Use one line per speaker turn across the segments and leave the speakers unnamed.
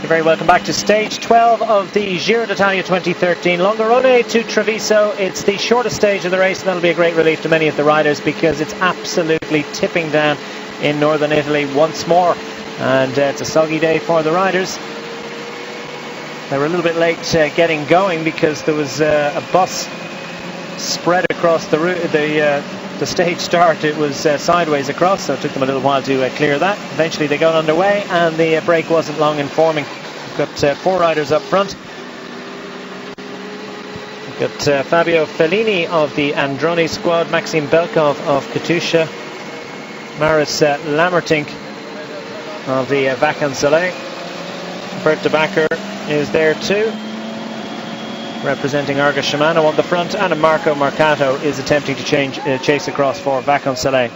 You're very welcome back to stage 12 of the Giro d'Italia 2013. Longarone to Treviso. It's the shortest stage of the race, and that'll be a great relief to many of the riders because it's absolutely tipping down in northern Italy once more. And it's a soggy day for the riders. They were a little bit late getting going because there was a bus spread across the stage start. It was sideways across, so it took them a little while to clear that. Eventually they got underway, and the break wasn't long in forming. We've got 4 riders up front. We've got Fabio Fellini of the Androni squad, Maxim Belkov of Katusha, Maris Lammertink of the Vacan Soleil. Bert de Backer is there too, representing Arga Shimano on the front, and Marco Marcato is attempting to chase across for Vacan Soleil.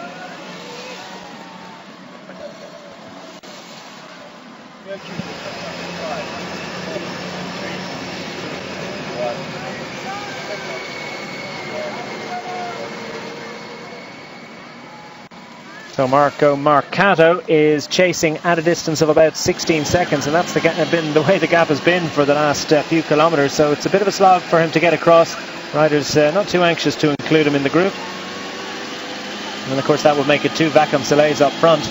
So Marco Marcato is chasing at a distance of about 16 seconds, and that's been the way the gap has been for the last few kilometres. So it's a bit of a slog for him to get across. Riders not too anxious to include him in the group. And of course that would make it 2 Vacan Soleils up front.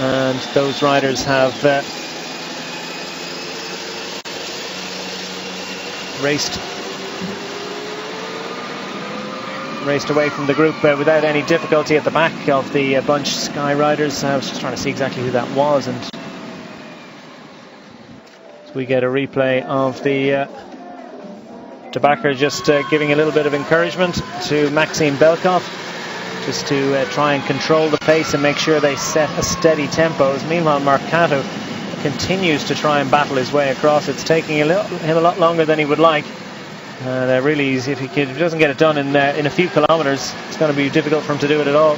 And those riders have raced away from the group without any difficulty at the back of the bunch. Sky Riders, I was just trying to see exactly who that was, and so we get a replay of the de Backer just giving a little bit of encouragement to Maxim Belkov, just to try and control the pace and make sure they set a steady tempo. Meanwhile Marcato continues to try and battle his way across. It's taking him a lot longer than he would like. Really, if he doesn't get it done in a few kilometres, it's going to be difficult for him to do it at all.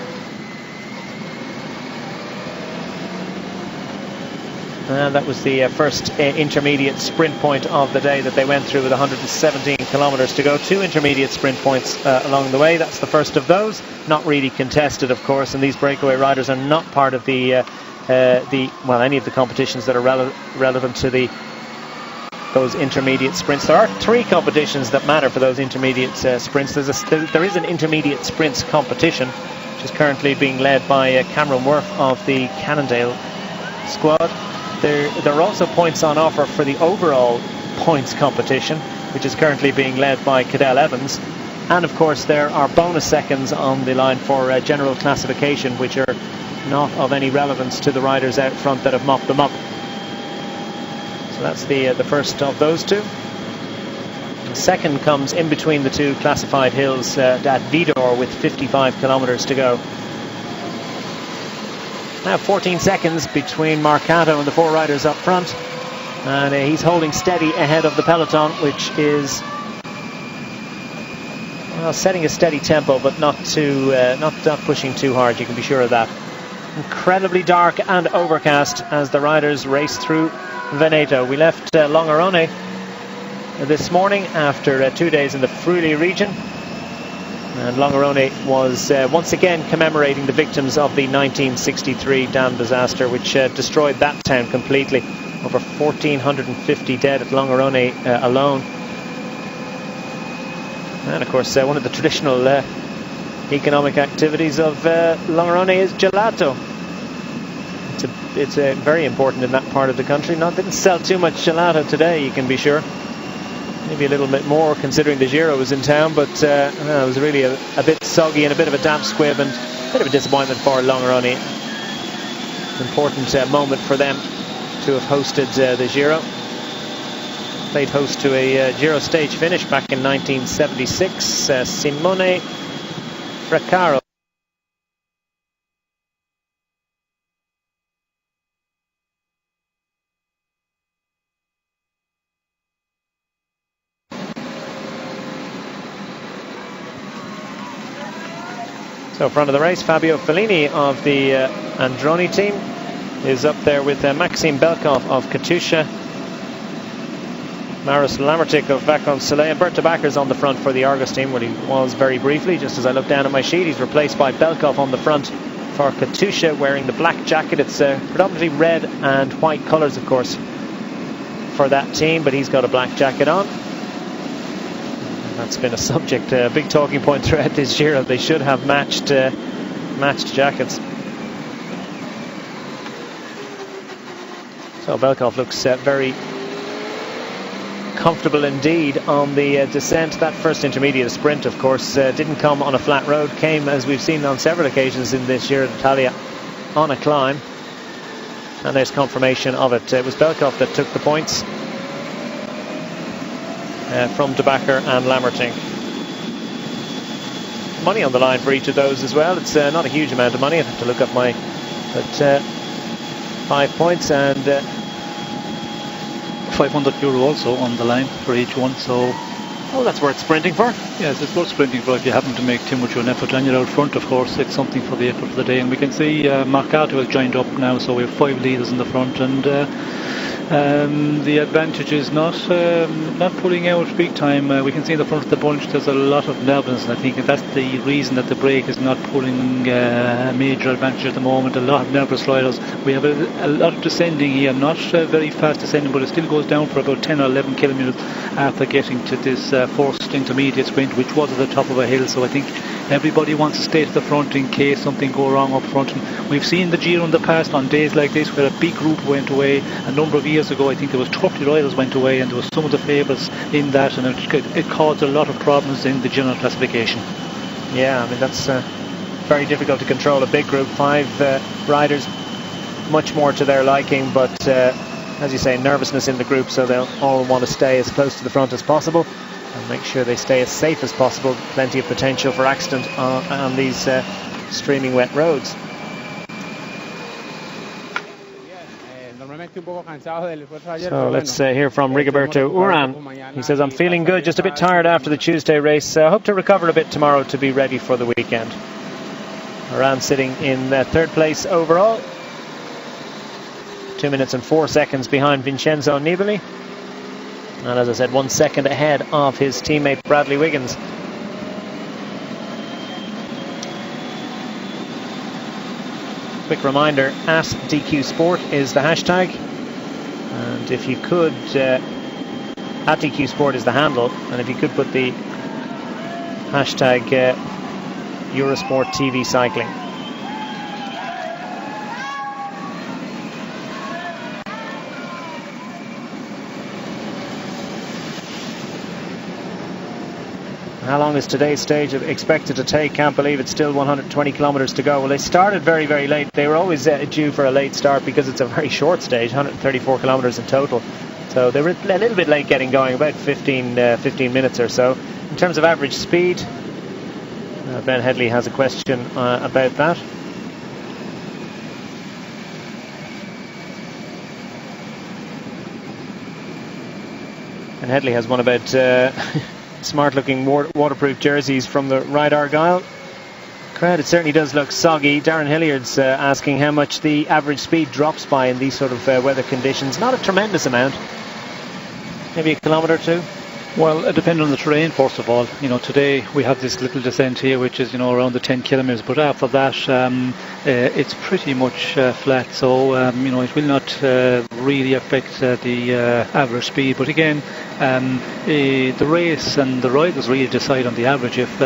And that was the first intermediate sprint point of the day that they went through, with 117 kilometres to go. 2 intermediate sprint points along the way. That's the first of those. Not really contested, of course, and these breakaway riders are not part of any of the competitions that are relevant to those intermediate sprints. There are 3 competitions that matter for those intermediate sprints. There is an intermediate sprints competition, which is currently being led by Cameron Worth of the Cannondale squad. There are also points on offer for the overall points competition, which is currently being led by Cadell Evans. And of course there are bonus seconds on the line for general classification, which are not of any relevance to the riders out front that have mopped them up. So that's the first of those 2. The second comes in between the 2 classified hills at Vidor, with 55 kilometres to go. Now 14 seconds between Marcato and the 4 riders up front, and he's holding steady ahead of the peloton, which is setting a steady tempo, but not pushing too hard. You can be sure of that. Incredibly dark and overcast as the riders race through Veneto. We left Longarone this morning after 2 days in the Friuli region, and Longarone was once again commemorating the victims of the 1963 dam disaster, which destroyed that town completely. Over 1,450 dead at Longarone alone. And of course one of the traditional economic activities of Longarone is gelato. It's very important in that part of the country. Didn't sell too much gelato today, you can be sure. Maybe a little bit more considering the Giro was in town, but it was really a bit soggy and a bit of a damp squib, and a bit of a disappointment for Longarone. Important moment for them to have hosted the Giro. Played host to a Giro stage finish back in 1976. Simone Fraccaro. So front of the race, Fabio Fellini of the Androni team is up there with Maxim Belkov of Katusha, Maris Lammertink of Vacan Soleil, and Bert de Backer's on the front for the Argos team. Well, he was very briefly, just as I look down at my sheet. He's replaced by Belkov on the front for Katusha, wearing the black jacket. It's predominantly red and white colours, of course, for that team, but he's got a black jacket on. That's been a subject, a big talking point throughout this Giro. They should have matched jackets. So Belkov looks very comfortable indeed on the descent. That first intermediate sprint, of course, didn't come on a flat road, came, as we've seen on several occasions in this Giro d'Italia, on a climb, and there's confirmation of it. It was Belkov that took the points from De Backer and Lammerting. Money on the line for each of those as well. It's not a huge amount of money. I'd have to look up my 5 points, and
€500 also on the line for each one, so
that's worth sprinting for.
Yes, it's worth sprinting for if you happen to make too much of an effort and you're out front. Of course, it's something for the effort of the day, and we can see Marcato has joined up now, so we have 5 leaders in the front, and the advantage is not pulling out big time. We can see in the front of the bunch there's a lot of nervousness, and I think that's the reason that the break is not pulling a major advantage at the moment. A lot of nervous riders. We have a lot of descending here, not very fast descending, but it still goes down for about 10 or 11 kilometres after getting to this first intermediate sprint, which was at the top of a hill. So I think everybody wants to stay to the front in case something go wrong up front. And we've seen the Giro in the past on days like this where a big group went away. A number of years ago, I think there was 30 riders went away, and there was some of the favourites in that, and it caused a lot of problems in the general classification.
Yeah, I mean, that's very difficult to control a big group. 5 riders, much more to their liking, but as you say, nervousness in the group, so they'll all want to stay as close to the front as possible and make sure they stay as safe as possible. Plenty of potential for accident on these streaming wet roads. So let's hear from Rigoberto Urán. He says, I'm feeling good, just a bit tired after the Tuesday race. Hope to recover a bit tomorrow to be ready for the weekend. Urán sitting in 3rd place overall. 2 minutes and 4 seconds behind Vincenzo Nibali. And as I said, 1 second ahead of his teammate Bradley Wiggins. Quick reminder, @DQ Sport is the hashtag, and if you could, @DQ Sport is the handle, and if you could put the hashtag Eurosport TV Cycling. How long is today's stage expected to take? Can't believe it's still 120 kilometres to go. Well, they started very, very late. They were always due for a late start because it's a very short stage, 134 kilometres in total. So they were a little bit late getting going, about 15 minutes or so. In terms of average speed, Ben Headley has a question about that. And Headley has one about smart looking waterproof jerseys from the Ride Argyll crowd. It certainly does look soggy. Darren Hilliard's asking how much the average speed drops by in these sort of weather conditions. Not a tremendous amount, maybe a kilometre or two.
Well, it depends on the terrain, first of all. Today we have this little descent here, which is around the 10 kilometres, but after that it's pretty much flat, so it will not really affect the average speed. But again, the race and the riders really decide on the average. If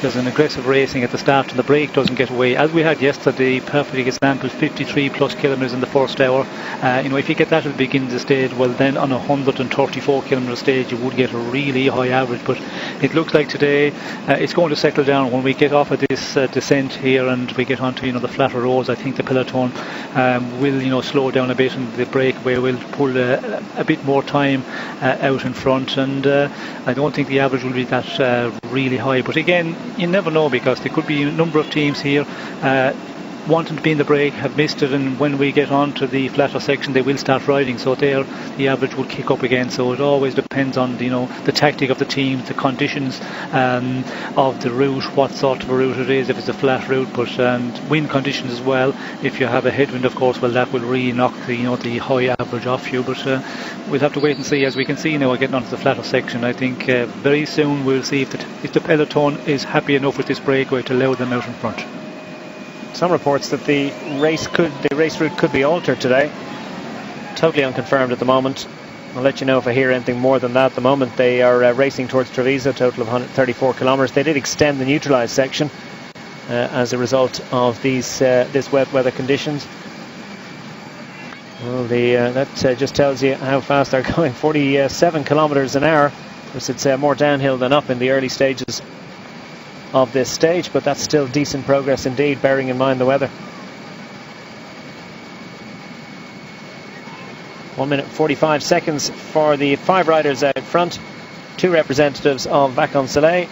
there's an aggressive racing at the start and the break doesn't get away, as we had yesterday, perfect example, 53 plus kilometres in the first hour. If you get that at the beginning of the stage, well then on a 134 kilometre stage you would get a really high average. But it looks like today it's going to settle down when we get off of this descent here and we get onto the flatter roads. I think the peloton will slow down a bit, and the breakaway will pull a bit more time out in front, and I don't think the average will be that really high. But again, you never know, because there could be a number of teams here wanting to be in the break, have missed it, and when we get on to the flatter section they will start riding, so there the average will kick up again. So it always depends on the tactic of the team, the conditions of the route, what sort of a route it is, if it's a flat route, but wind conditions as well. If you have a headwind, of course, well that will really knock the high average off you. But we'll have to wait and see. As we can see now, we're getting onto the flatter section. I think very soon we'll see if the peloton is happy enough with this breakaway to allow them out in front.
some reports that the race route could be altered today. Totally unconfirmed at the moment. I'll let you know if I hear anything more than that. At the moment they are racing towards Treviso, a total of 134 kilometres. They did extend the neutralised section as a result of this wet weather conditions. Well, that just tells you how fast they're going. 47 kilometres an hour. Of course, it's more downhill than up in the early stages of this stage, but that's still decent progress indeed, bearing in mind the weather. 1 minute 45 seconds for the 5 riders out front. 2 representatives of Vacansoleil,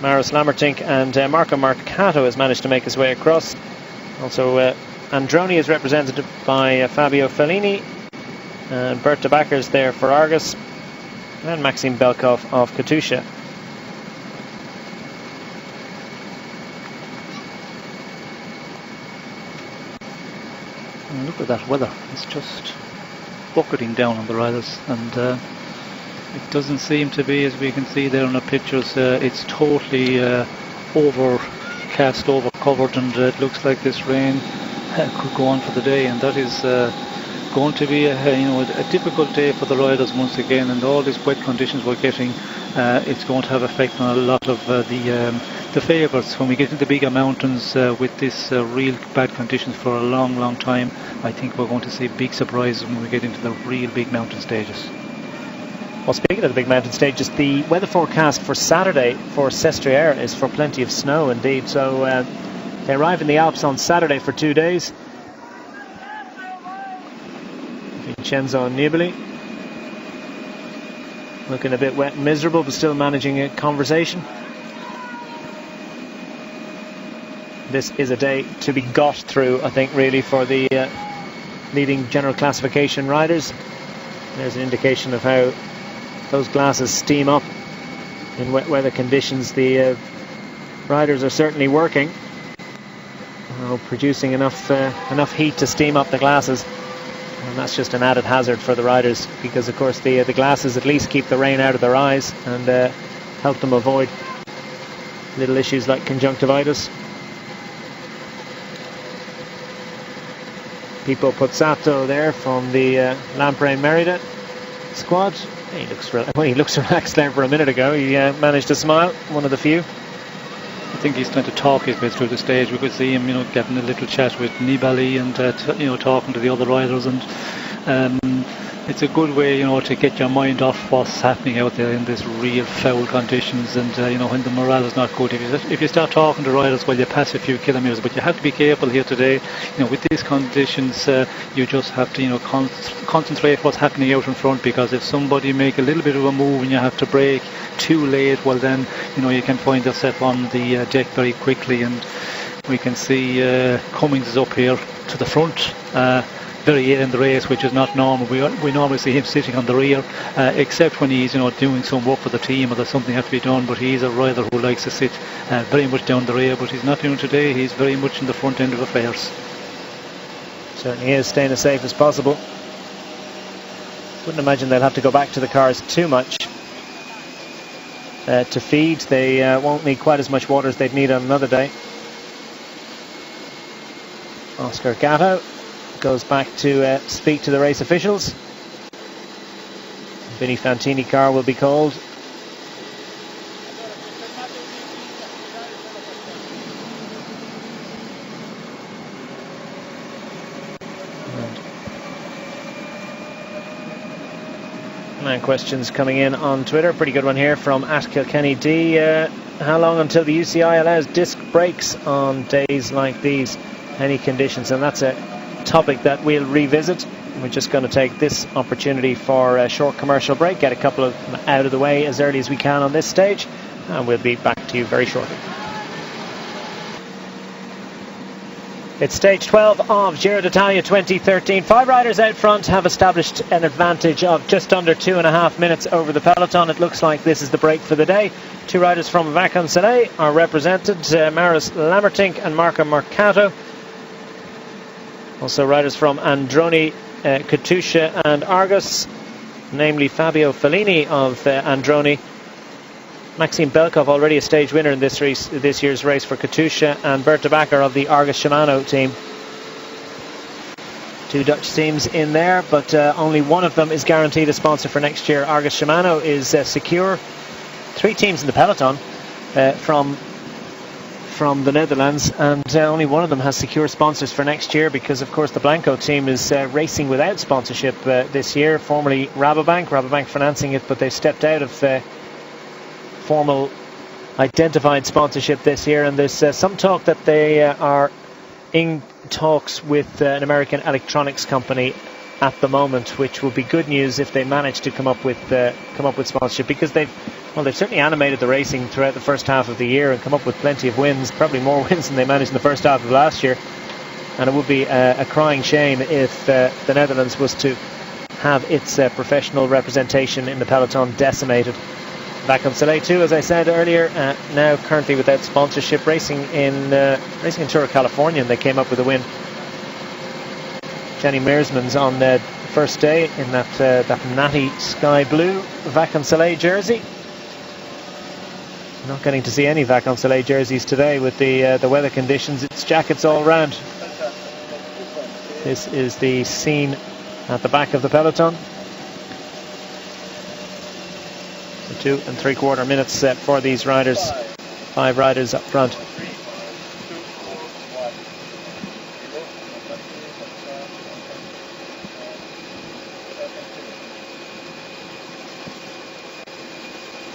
Maris Lammertink and Marco Mercato has managed to make his way across. Also Androni is represented by Fabio Fellini, and Bert de Bakker's there for Argus, and Maxime Belkov of Katusha.
And look at that weather, it's just bucketing down on the riders, and it doesn't seem to be, as we can see there in the pictures, it's totally overcast, overcovered, and it looks like this rain could go on for the day, and that is going to be a difficult day for the riders once again. And all these wet conditions we're getting, it's going to have effect on a lot of the favourites. When we get into the bigger mountains with this real bad conditions for a long time, I think we're going to see big surprises when we get into the real big mountain stages.
Well, speaking of the big mountain stages, the weather forecast for Saturday for Sestriere is for plenty of snow indeed. So they arrive in the Alps on Saturday for 2 days. Vincenzo Nibali looking a bit wet and miserable, but still managing a conversation. This is a day to be got through, I think, really, for the leading general classification riders. There's an indication of how those glasses steam up in wet weather conditions. The riders are certainly working, producing enough heat to steam up the glasses, and that's just an added hazard for the riders, because of course the glasses at least keep the rain out of their eyes and help them avoid little issues like conjunctivitis. Pipo Pozzato there from the Lampre Merida squad. He looks relaxed there for a minute ago. He managed to smile, one of the few.
I think he's trying to talk his way through the stage. We could see him, getting a little chat with Nibali and talking to the other riders, and it's a good way, to get your mind off what's happening out there in this real foul conditions. And when the morale is not good, if you start talking to riders, well, you pass a few kilometres, but you have to be careful here today. With these conditions, you just have to concentrate what's happening out in front, because if somebody make a little bit of a move and you have to brake too late, well then you can find yourself on the deck very quickly. And we can see Cummings is up here to the front, very late in the race, which is not normal. We normally see him sitting on the rear, except when he's doing some work for the team or there's something has to be done. But he's a rider who likes to sit very much down the rear, but he's not doing today. He's very much in the front end of affairs.
Certainly is, staying as safe as possible. Wouldn't imagine they'll have to go back to the cars too much to feed. They won't need quite as much water as they'd need on another day. Oscar Gatto goes back to speak to the race officials. Vinny Fantini car will be called. And questions coming in on Twitter. Pretty good one here from @Kilkenny D. How long until the UCI allows disc brakes on days like these? Any conditions? And that's a topic that we'll revisit. We're just going to take this opportunity for a short commercial break, get a couple of them out of the way as early as we can on this stage, and we'll be back to you very shortly. It's stage 12 of Giro d'Italia 2013. 5 riders out front have established an advantage of just under 2.5 minutes over the peloton. It looks like this is the break for the day. 2 riders from Vacansoleil are represented, Maris Lammertink and Marco Mercato. Also riders from Androni, Katusha and Argus, namely Fabio Fellini of Androni Maxime Belkov, already a stage winner in this year's race for Katusha, and Bert de Backer of the Argus Shimano team. 2 Dutch teams in there, but only one of them is guaranteed a sponsor for next year. Argus Shimano is secure. 3 teams in the peloton from the Netherlands, and only one of them has secure sponsors for next year, because of course the Blanco team is racing without sponsorship this year. Formerly Rabobank financing it, but they stepped out of formal identified sponsorship this year, and there's some talk that they are in talks with an American electronics company at the moment, which will be good news if they manage to come up with sponsorship, because they've certainly animated the racing throughout the first half of the year and come up with plenty of wins, probably more wins than they managed in the first half of last year. And it would be a crying shame if the Netherlands was to have its professional representation in the peloton decimated. Vacansoleil too, as I said earlier, now currently without sponsorship, racing in Tour of California, and they came up with a win. Jenny Meersman's on the first day in that natty sky blue Vacansoleil jersey. Not getting to see any Vacansoleil jerseys today with the weather conditions. It's jackets all round. This is the scene at the back of the peloton. 2 3/4 minutes for these riders. 5 riders up front.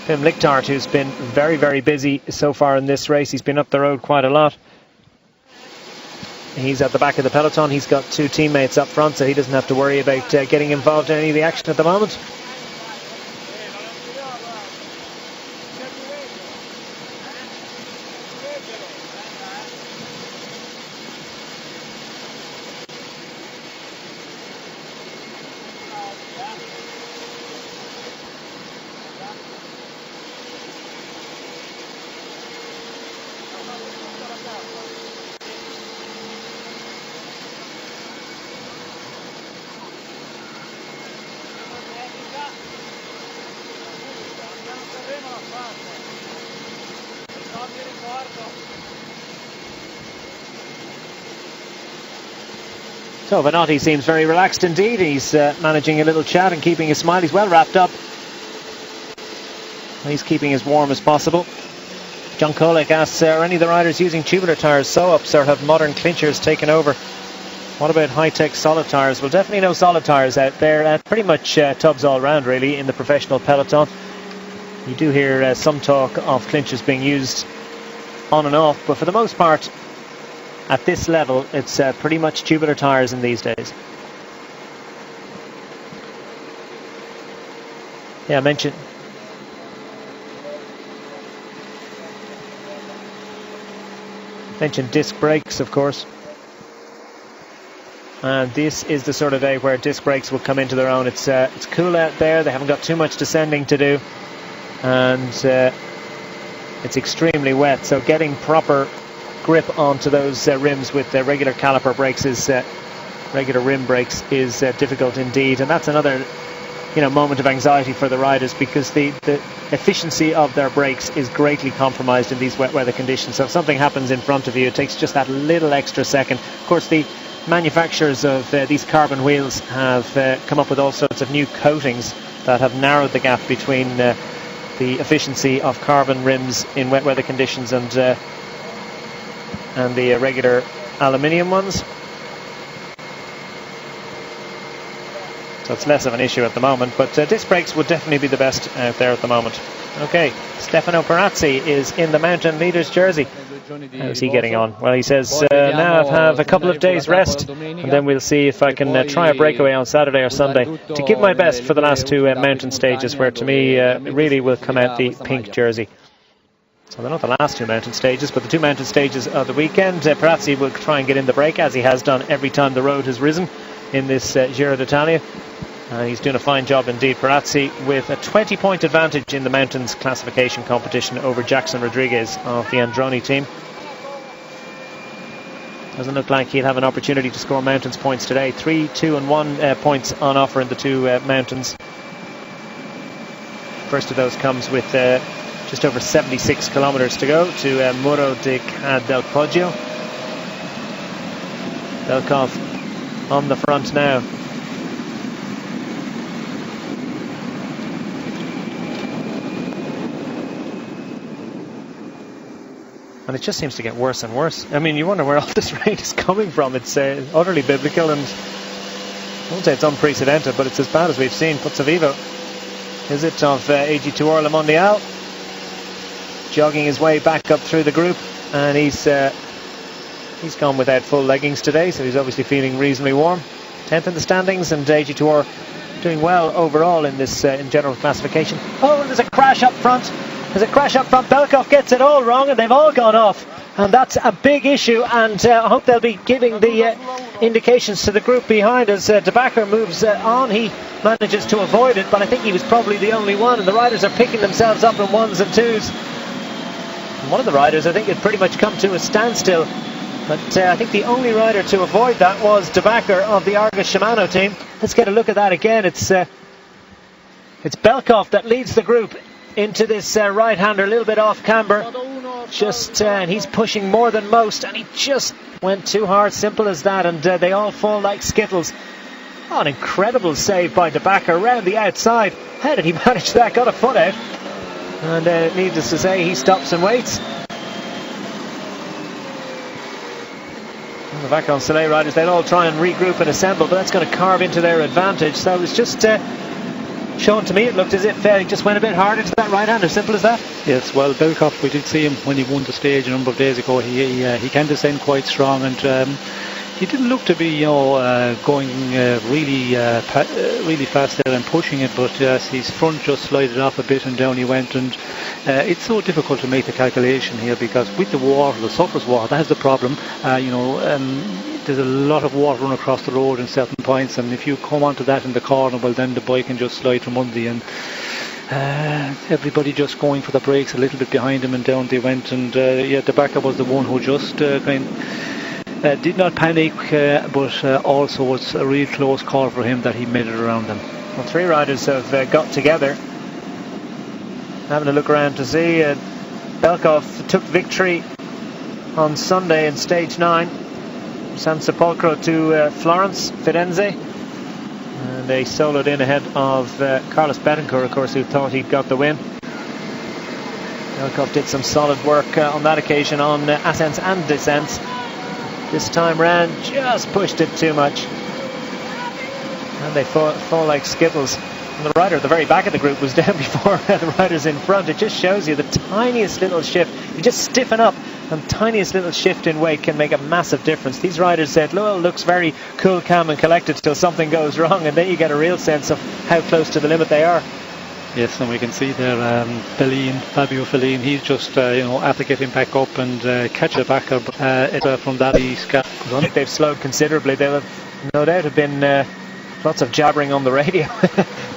Pim Lichtart, who's been very, very busy so far in this race. He's been up the road quite a lot. He's at the back of the peloton. He's got 2 teammates up front, so he doesn't have to worry about getting involved in any of the action at the moment. So Vanotti seems very relaxed indeed. He's managing a little chat and keeping his smile. He's well wrapped up. He's keeping as warm as possible. John Kolek asks, are any of the riders using tubular tyres, sew-ups, or have modern clinchers taken over? What about high-tech solid tyres? Well, definitely no solid tyres out there. Pretty much tubs all round, really, in the professional peloton. You do hear some talk of clinchers being used on and off, but for the most part, at this level, it's pretty much tubular tyres in these days. Yeah, I mentioned disc brakes, of course. And this is the sort of day where disc brakes will come into their own. It's cool out there. They haven't got too much descending to do, and it's extremely wet. So getting proper grip onto those rims with regular caliper brakes regular rim brakes is difficult indeed, and that's another moment of anxiety for the riders, because the efficiency of their brakes is greatly compromised in these wet weather conditions. So if something happens in front of you, it takes just that little extra second. Of course, the manufacturers of these carbon wheels have come up with all sorts of new coatings that have narrowed the gap between the efficiency of carbon rims in wet weather conditions and the regular aluminium ones. So it's less of an issue at the moment, but disc brakes would definitely be the best out there at the moment. Okay, Stefano Perazzi is in the Mountain Leaders jersey. How's he getting on? Well, he says, now I have a couple of days rest, and then we'll see if I can try a breakaway on Saturday or Sunday to give my best for the last 2 mountain stages, where to me really will come out the pink jersey. So they're not the last 2 mountain stages, but the 2 mountain stages of the weekend. Perazzi will try and get in the break, as he has done every time the road has risen in this Giro d'Italia. He's doing a fine job indeed, Perazzi, with a 20-point advantage in the mountains classification competition over Jackson Rodriguez of the Androni team. Doesn't look like he'll have an opportunity to score mountains points today. 3, 2 and 1 points on offer in the 2 mountains. First of those comes with Just over 76 kilometres to go to Muro de Ca del Poggio. Belkov on the front now. And it just seems to get worse and worse. I mean, you wonder where all this rain is coming from. It's utterly biblical, and I won't say it's unprecedented, but it's as bad as we've seen. Pozzovivo, is it, of AG2R Le Mondial, jogging his way back up through the group, and he's gone without full leggings today, so he's obviously feeling reasonably warm. 10th in the standings, and AG2R doing well overall in this in general classification. Oh, and there's a crash up front. Belkov gets it all wrong, and they've all gone off, and that's a big issue, and I hope they'll be giving the indications to the group behind as De Backer moves on. He manages to avoid it, but I think he was probably the only one, and the riders are picking themselves up in ones and twos. And one of the riders, I think, had pretty much come to a standstill, but I think the only rider to avoid that was De Backer of the Argus Shimano team. Let's get a look at that again. It's Belkov that leads the group into this right-hander, a little bit off camber, and he's pushing more than most, and he just went too hard, simple as that, and they all fall like skittles. Oh, an incredible save by De Backer around the outside. How did he manage that? Got a foot out, and needless to say, he stops and waits. And the Vacan Soleil riders, they'll all try and regroup and assemble, but that's going to carve into their advantage. So it was just shown to me, it looked as if he just went a bit hard into that right hand, as simple as that. Yes,
well, Belkov, we did see him when he won the stage a number of days ago. He can descend quite strong, and he didn't look to be going really fast there and pushing it, but his front just slided off a bit and down he went, and it's so difficult to make the calculation here, because with the water, the surface water, that's the problem. There's a lot of water running across the road in certain points, and if you come onto that in the corner, well, then the bike can just slide from under you, and everybody just going for the brakes a little bit behind him, and down they went. And De Backer was the one who just did not panic, but also was a real close call for him that he made it around them.
Well, three riders have got together. Having a look around to see, Belkov took victory on Sunday in stage 9. San Sepolcro to Florence, Firenze, and they soloed in ahead of Carlos Betancourt, of course, who thought he'd got the win. Belkov did some solid work on that occasion on ascents and descents. This time round, just pushed it too much, and they fall like skittles. And the rider at the very back of the group was down before the riders in front. It just shows you the tiniest little shift. You just stiffen up, and tiniest little shift in weight can make a massive difference. These riders said, Lowell looks very cool, calm and collected till something goes wrong, and then you get a real sense of how close to the limit they are.
Yes, and we can see there Fabio Fellin, he's just after getting back up and catch the backer, from that he's got.
I think they've slowed considerably. There have no doubt have been lots of jabbering on the radio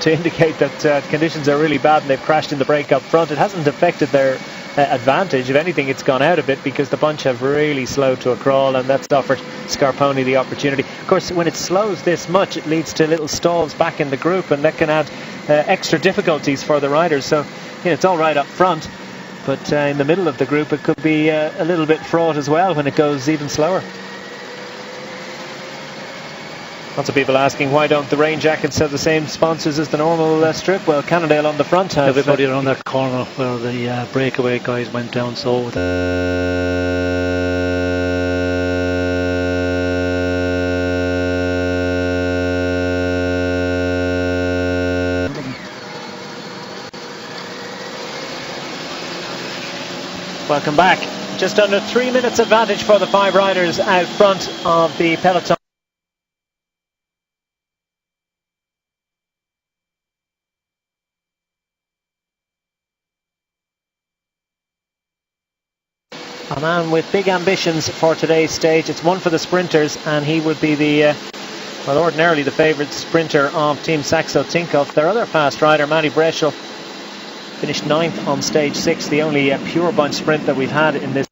to indicate that conditions are really bad and they've crashed in the break up front. It hasn't affected their advantage. If anything, it's gone out a bit, because the bunch have really slowed to a crawl, and that's offered Scarponi the opportunity. Of course, when it slows this much, it leads to little stalls back in the group, and that can add extra difficulties for the riders. So it's all right up front, but in the middle of the group it could be a little bit fraught as well when it goes even slower. Lots of people asking, why don't the rain jackets have the same sponsors as the normal strip? Well, Cannondale on the front have
everybody around that corner where the breakaway guys went down, so
welcome back. Just under 3 minutes advantage for the 5 riders out front of the peloton. A man with big ambitions for today's stage. It's one for the sprinters, and he would be the ordinarily the favourite sprinter of Team Saxo Tinkoff. Their other fast rider, Matty Brescia, finished 9th on stage 6, the only pure bunch sprint that we've had in this.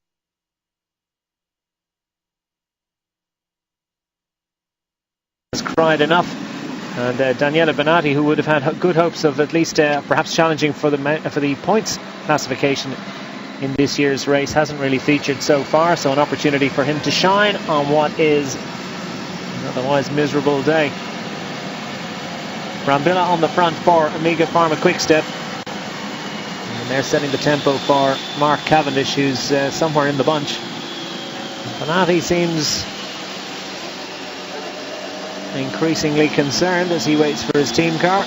Has cried enough. And Daniele Benatti, who would have had good hopes of at least perhaps challenging for the points classification in this year's race, hasn't really featured so far, so an opportunity for him to shine on what is an otherwise miserable day. Brambilla on the front for Amiga Pharma Quickstep, and they're setting the tempo for Mark Cavendish, who's somewhere in the bunch. Benatti seems increasingly concerned as he waits for his team car.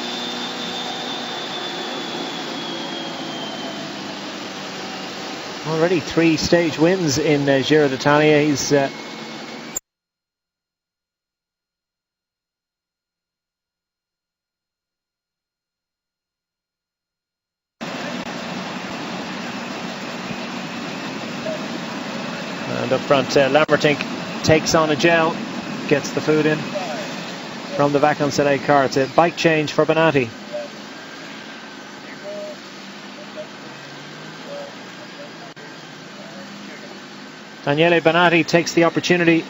Already 3 stage wins in Giro d'Italia. He's and up front, Lambertink takes on a gel, gets the food in from the Vacansoleil car. It's a bike change for Benatti. Daniele Benatti takes the opportunity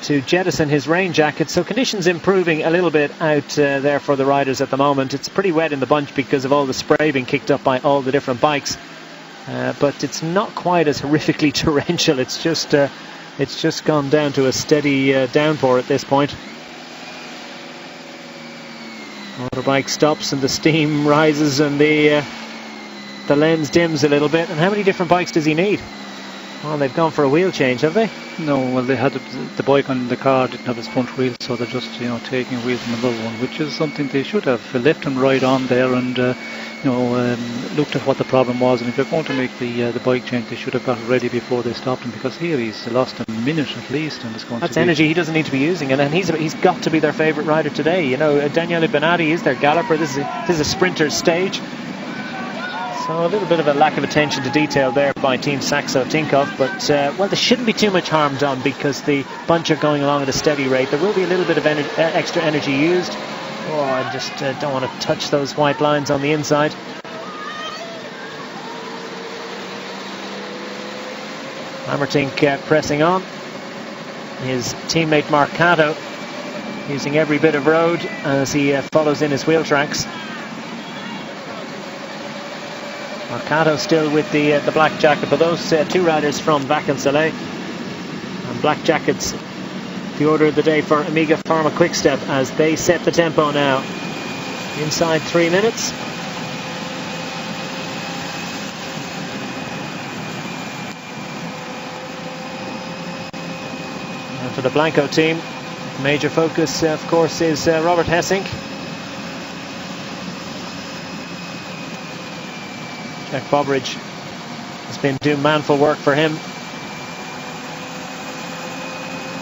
to jettison his rain jacket, so conditions improving a little bit out there for the riders at the moment. It's pretty wet in the bunch because of all the spray being kicked up by all the different bikes, but it's not quite as horrifically torrential. It's just gone down to a steady downpour at this point. Motorbike stops and the steam rises and the lens dims a little bit. And how many different bikes does he need? Well, they've gone for a wheel change, have they?
No, well, they had the bike on the car didn't have its front wheel, so they're just taking a wheel from another one, which is something they should have left and right on there and looked at what the problem was. And if they're going to make the bike change, they should have got it ready before they stopped him, because here he's lost a minute at least, and it's going
that's
to be
energy he doesn't need to be using, and he's got to be their favourite rider today. Daniele Benatti is their galloper. This is a sprinter's stage. So a little bit of a lack of attention to detail there by Team Saxo Tinkoff, but well, there shouldn't be too much harm done because the bunch are going along at a steady rate. There will be a little bit of extra energy used. Oh, I just don't want to touch those white lines on the inside. Lambertink pressing on. His teammate Mark Cato using every bit of road as he follows in his wheel tracks. Marcato still with the black jacket, but those 2 riders from Vacansoleil, and black jackets the order of the day for Amiga Pharma Quickstep as they set the tempo now inside 3 minutes. And for the Blanco team, major focus of course is Robert Hessink. Jack Bobridge has been doing manful work for him,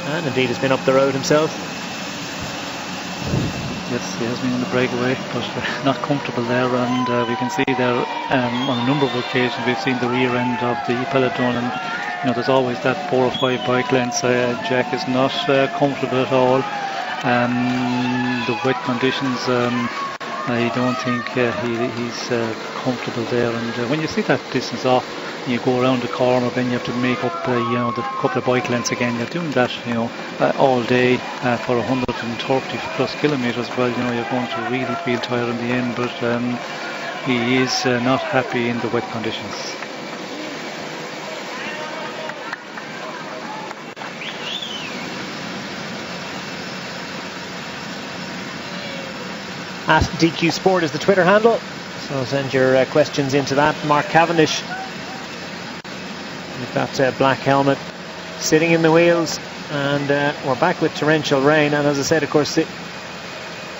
and indeed has been up the road himself.
Yes, he has been in the breakaway, but not comfortable there, and we can see there on a number of occasions we've seen the rear end of the peloton, and there's always that 4 or 5 bike lengths. Jack is not comfortable at all. The wet conditions, I don't think he's comfortable there, and when you see that distance off, you go around the corner, then you have to make up the couple of bike lengths again. You're doing that all day for 130 plus kilometers. Well, you're going to really feel tired in the end, but he is not happy in the wet conditions.
At DQ Sport is the Twitter handle, so send your questions into that. Mark Cavendish with that black helmet sitting in the wheels, and we're back with torrential rain, and as I said, of course,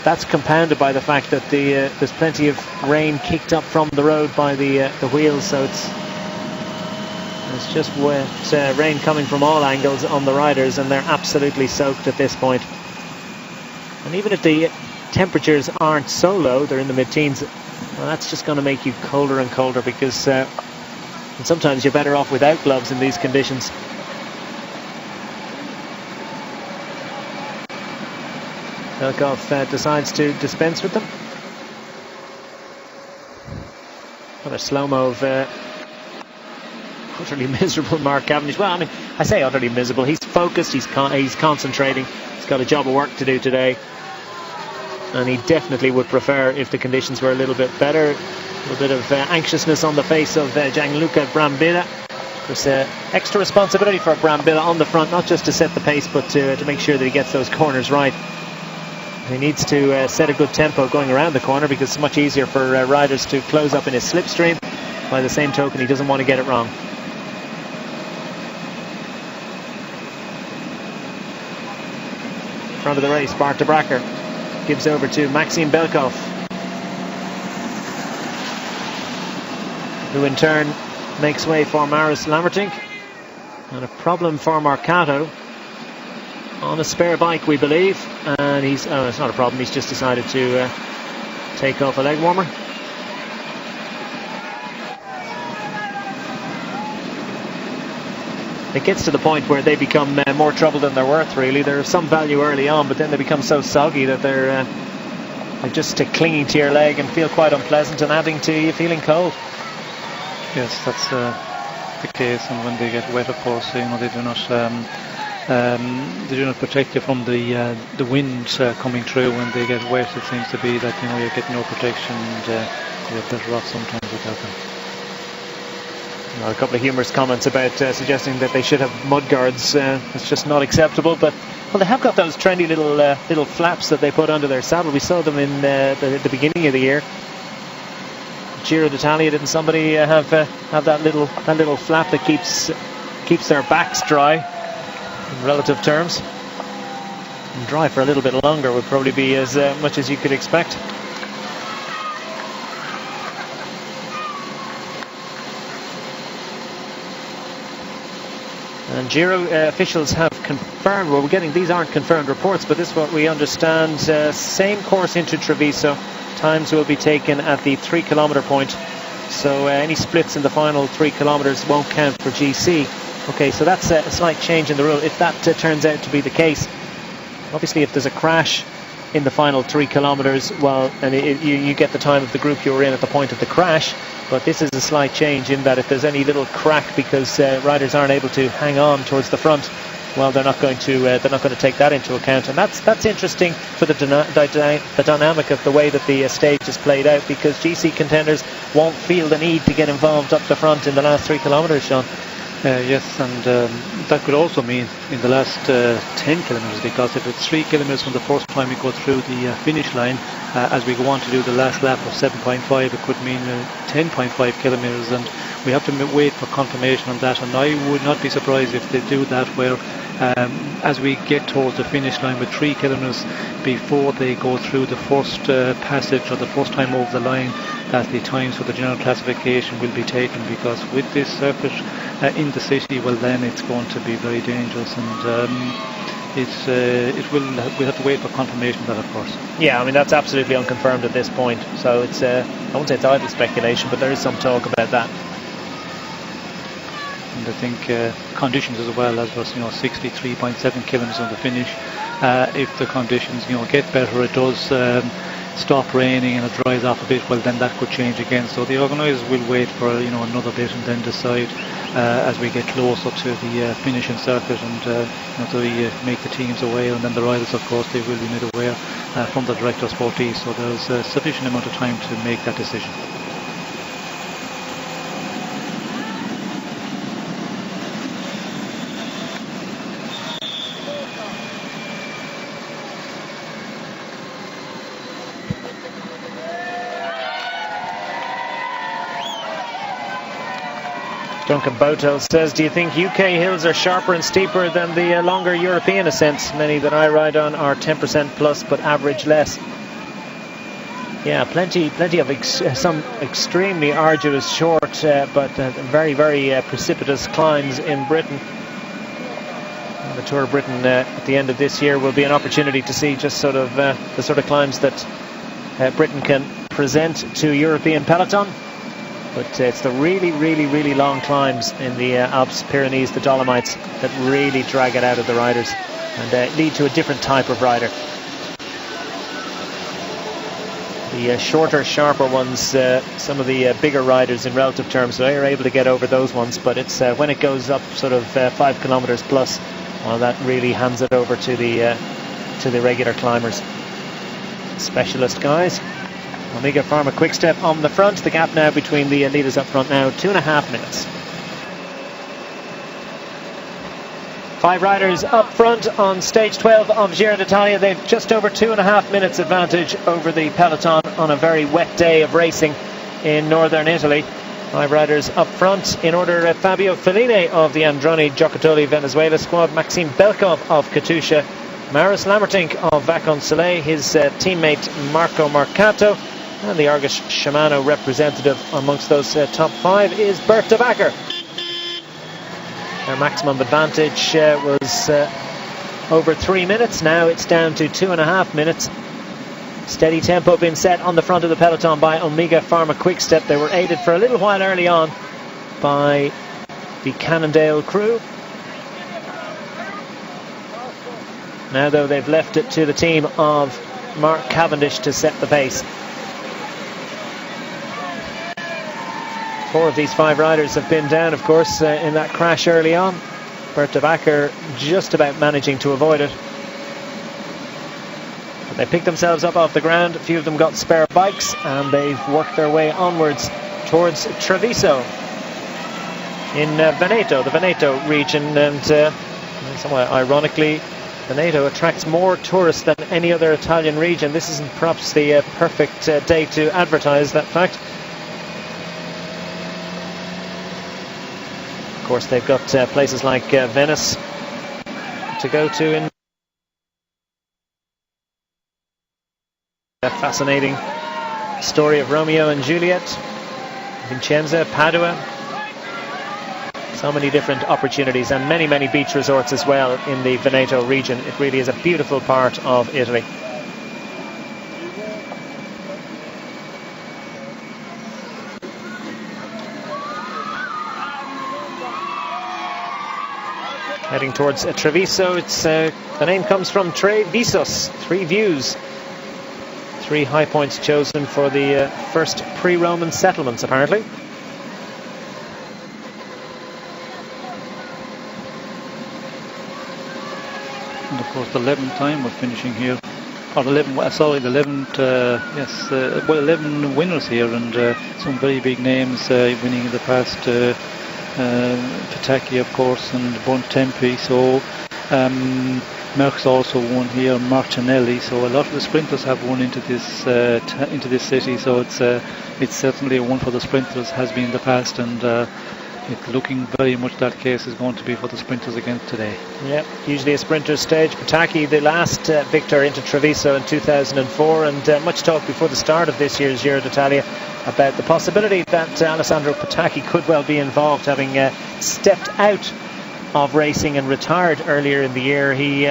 that's compounded by the fact that there's plenty of rain kicked up from the road by the wheels, so it's just wet rain coming from all angles on the riders, and they're absolutely soaked at this point. And even if the temperatures aren't so low, they're in the mid-teens, well, that's just going to make you colder and colder, because and sometimes you're better off without gloves in these conditions. Velkov decides to dispense with them. What a slow-mo of utterly miserable Mark Cavendish. Well, I mean, I say utterly miserable. He's focused, he's concentrating, he's got a job of work to do today. and he definitely would prefer if the conditions were a little bit better. A little bit of anxiousness on the face of Gianluca Brambilla. There's extra responsibility for Brambilla on the front, not just to set the pace, but to make sure that he gets those corners right. He needs to set a good tempo going around the corner, because it's much easier for riders to close up in his slipstream. By the same token, he doesn't want to get it wrong. Front of the race, Bart de Bracker gives over to Maxim Belkov, who in turn makes way for Maris Lammertink. And a problem for Marcato on a spare bike, we believe, and it's not a problem, he's just decided to take off a leg warmer. It gets to the point where they become more trouble than they're worth, really. There's some value early on, but then they become so soggy that they're just clinging to your leg and feel quite unpleasant and adding to you feeling cold.
Yes, that's the case, and when they get wet, of course, they do not protect you from the wind coming through. When they get wet, it seems to be that you get no protection, and you're better off sometimes without them.
A couple of humorous comments about suggesting that they should have mud guards. It's just not acceptable, but they have got those trendy little flaps that they put under their saddle. We saw them in the beginning of the year. Giro d'Italia, didn't somebody have that little flap that keeps their backs dry in relative terms? And dry for a little bit longer would probably be as much as you could expect. And Giro officials have confirmed, well, these aren't confirmed reports, but this is what we understand. Same course into Treviso. Times will be taken at the 3 kilometre point. So any splits in the final 3 kilometres won't count for GC. Okay, so that's a slight change in the rule. If that turns out to be the case, obviously if there's a crash in the final 3 kilometres, well, and you get the time of the group you were in at the point of the crash. But this is a slight change in that if there's any little crack because riders aren't able to hang on towards the front, well, they're not going to take that into account, and that's interesting for the dynamic of the way that the stage is played out, because GC contenders won't feel the need to get involved up the front in the last 3 kilometres, Sean.
Yes, and that could also mean in the last 10 kilometres, because if it's 3 kilometres from the first time we go through the finish line, as we go on to do the last lap of 7.5, it could mean 10.5 kilometres, and we have to wait for confirmation on that. And I would not be surprised if they do that, where as we get towards the finish line with 3 kilometres before they go through the first passage or the first time over the line, that the times for the general classification will be taken, because with this circuit in the city, well, then it's going to be very dangerous, and we'll have to wait for confirmation of that, of course.
Yeah, I mean, that's absolutely unconfirmed at this point, so it's I won't say it's idle speculation, but there is some talk about that.
And I think conditions as well, as was 63.7 kilometres on the finish. If the conditions get better, it does stop raining and it dries off a bit, well, then that could change again. So the organisers will wait for another bit and then decide as we get closer to the finishing circuit, and to make the teams aware, and then the riders, of course, they will be made aware from the director of sportive. So there's a sufficient amount of time to make that decision.
Duncan Botel says, do you think UK hills are sharper and steeper than the longer European ascents? Many that I ride on are 10% plus, but average less. Yeah, plenty of some extremely arduous, short, but very, very precipitous climbs in Britain. And the Tour of Britain at the end of this year will be an opportunity to see just sort of the sort of climbs that Britain can present to European peloton. But it's the really, really, really long climbs in the Alps, Pyrenees, the Dolomites that really drag it out of the riders and lead to a different type of rider. The shorter, sharper ones, some of the bigger riders in relative terms, they are able to get over those ones, but it's when it goes up sort of 5 kilometres plus, well, that really hands it over to the regular climbers. specialist guys. Omega Pharma Quickstep on the front. The gap now between the leaders up front now 2.5 minutes. 5 riders up front on stage 12 of Giro d'Italia. They've just over 2.5 minutes advantage over the peloton on a very wet day of racing in northern Italy. 5 riders up front in order: Fabio Fellini of the Androni Giocattoli Venezuela squad, Maxime Belkov of Katusha, Maris Lammertink of Vacon Soleil, his teammate Marco Marcato, and the Argus Shimano representative amongst those top 5 is Bert de Backer. Their maximum advantage was over 3 minutes. Now it's down to 2.5 minutes. Steady tempo being set on the front of the peloton by Omega Pharma Quickstep. They were aided for a little while early on by the Cannondale crew. Now, though, they've left it to the team of Mark Cavendish to set the pace. 4 of these 5 riders have been down, of course, in that crash early on. Bert de Backer just about managing to avoid it. But they picked themselves up off the ground. A few of them got spare bikes, and they've worked their way onwards towards Treviso in Veneto, the Veneto region. And somewhat ironically, Veneto attracts more tourists than any other Italian region. This isn't perhaps the perfect day to advertise that fact. Of course, they've got places like Venice to go to. In a fascinating story of Romeo and Juliet, Vincenza, Padua. So many different opportunities, and many, many beach resorts as well in the Veneto region. It really is a beautiful part of Italy. Heading towards Treviso. The name comes from Tre Visos, 3 views. 3 high points chosen for the first pre-Roman settlements, apparently.
And of course the 11th time we're finishing here, or the 11 winners here, and some very big names winning in the past. Pataki, of course, and Bontempi. So Merckx also won here, Martinelli. So a lot of the sprinters have won into this city. So it's certainly a one for the sprinters, has been in the past, and it's looking very much that case is going to be for the sprinters again today.
Yeah, usually a sprinter stage. Pataki, the last victor into Treviso in 2004, and much talk before the start of this year's Giro d'Italia about the possibility that Alessandro Pataki could well be involved, having stepped out of racing and retired earlier in the year. He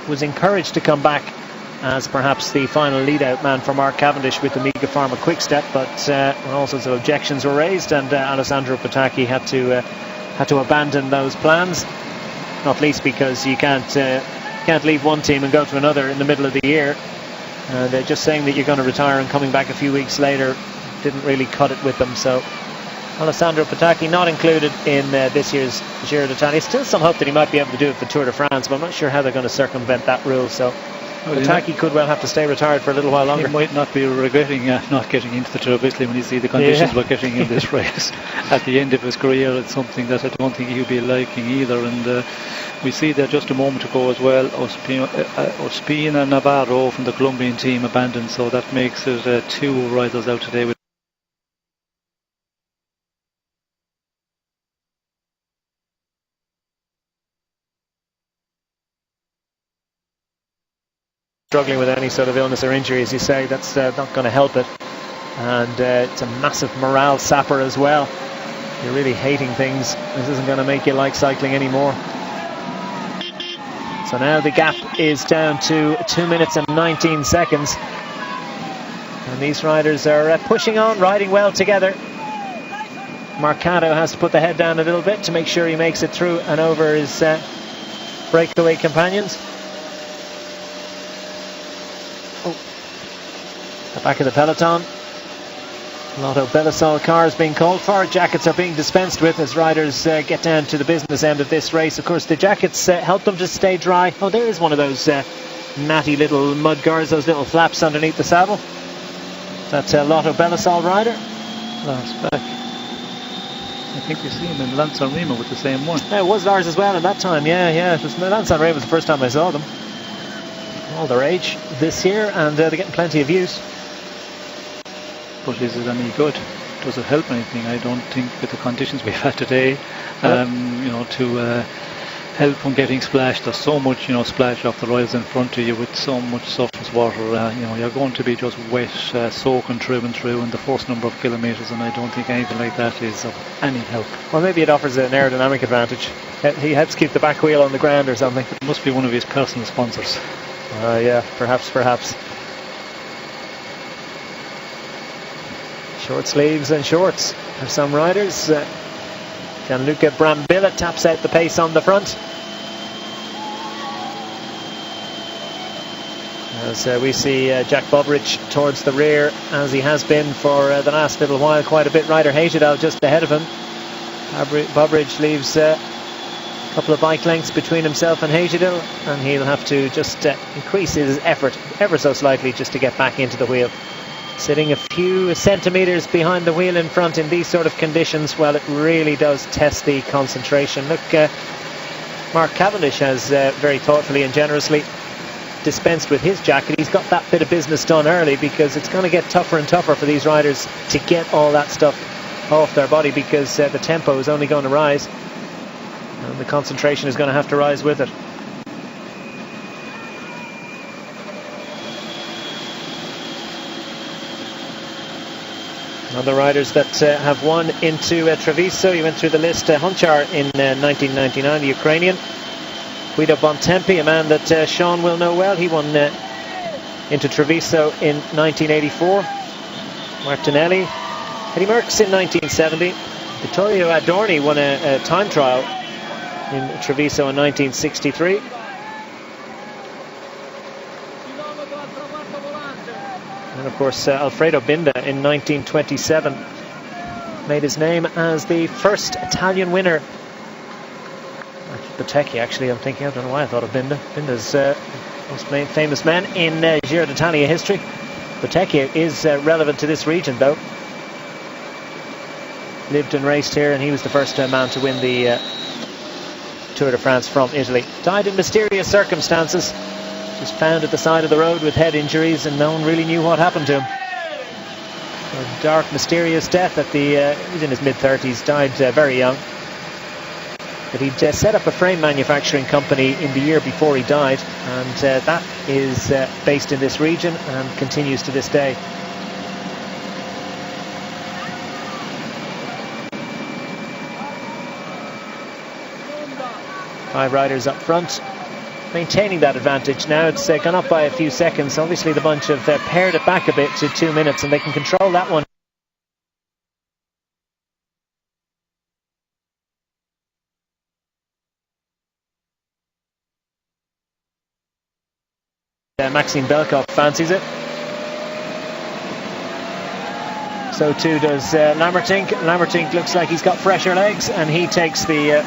was encouraged to come back as perhaps the final lead-out man for Mark Cavendish with the Omega Pharma Quickstep, but all sorts of objections were raised, and Alessandro Pataki had to abandon those plans, not least because you can't leave one team and go to another in the middle of the year. They're just saying that you're going to retire and coming back a few weeks later didn't really cut it with them. So Alessandro Pataki not included in this year's Giro d'Italia. Still some hope that he might be able to do it for Tour de France, but I'm not sure how they're going to circumvent that rule. So Pataki could well have to stay retired for a little while longer.
He might not be regretting not getting into the Tour of Italy when you see the conditions we're getting in this race. At the end of his career, it's something that I don't think he'll be liking either. And we see there just a moment ago as well, Ospina Navarro from the Colombian team abandoned, so that makes it 2 riders out today with
struggling with any sort of illness or injury, as you say. That's not going to help it, and it's a massive morale sapper as well. You're really hating things. This isn't going to make you like cycling anymore. So now the gap is down to 2 minutes and 19 seconds, and these riders are pushing on, riding well together. Marcato has to put the head down a little bit to make sure he makes it through and over his breakaway companions. The back of the peloton, Lotto Belisol cars being called for. Jackets are being dispensed with as riders get down to the business end of this race. Of course, the jackets help them to stay dry. Oh, there is one of those natty little mud guards, those little flaps underneath the saddle. That's a Lotto Belisol rider.
Lars back. I think we see him in Lance San Remo with the same one.
Yeah, it was Lars as well at that time. Yeah. It was Lance San Remo was the first time I saw them. All their age this year, and they're getting plenty of use.
But is it any good? Does it help anything? I don't think with the conditions we've had today, to help from getting splashed. There's so much, splash off the royals in front of you with so much surface water. You're going to be just wet, soaking through and through in the first number of kilometres, and I don't think anything like that is of any help.
Well, maybe it offers an aerodynamic advantage. He helps keep the back wheel on the ground or something.
It must be one of his personal sponsors.
Yeah, perhaps. Short sleeves and shorts for some riders. Gianluca Brambilla taps out the pace on the front. As we see Jack Bobridge towards the rear, as he has been for the last little while, quite a bit. Ryder Hagetdal just ahead of him. Bobridge leaves a couple of bike lengths between himself and Hagetdal, and he'll have to just increase his effort ever so slightly just to get back into the wheel. Sitting a few centimetres behind the wheel in front in these sort of conditions, well, it really does test the concentration. Look, Mark Cavendish has very thoughtfully and generously dispensed with his jacket. He's got that bit of business done early, because it's going to get tougher and tougher for these riders to get all that stuff off their body, because the tempo is only going to rise and the concentration is going to have to rise with it. Other riders that have won into Treviso, you went through the list. Honchar in 1999, the Ukrainian. Guido Bontempi, a man that Sean will know well. He won into Treviso in 1984. Martinelli. Eddie Merckx in 1970. Vittorio Adorni won a time trial in Treviso in 1963. And of course Alfredo Binda in 1927 made his name as the first Italian winner. Bottecchi, actually, I'm thinking, I don't know why I thought of Binda. Binda's most famous man in Giro d'Italia history. Bottecchi is relevant to this region, though. Lived and raced here, and he was the first man to win the Tour de France from Italy. Died in mysterious circumstances. Was found at the side of the road with head injuries, and no one really knew what happened to him. A dark, mysterious death he was in his mid-30s, died very young. But he'd set up a frame manufacturing company in the year before he died, and that is based in this region and continues to this day. Five riders up front, maintaining that advantage now. It's gone up by a few seconds. Obviously the bunch have pared it back a bit to 2 minutes, and they can control that one. Maxime Belkov fancies it. So too does Lammertink. Lammertink looks like he's got fresher legs, and he takes the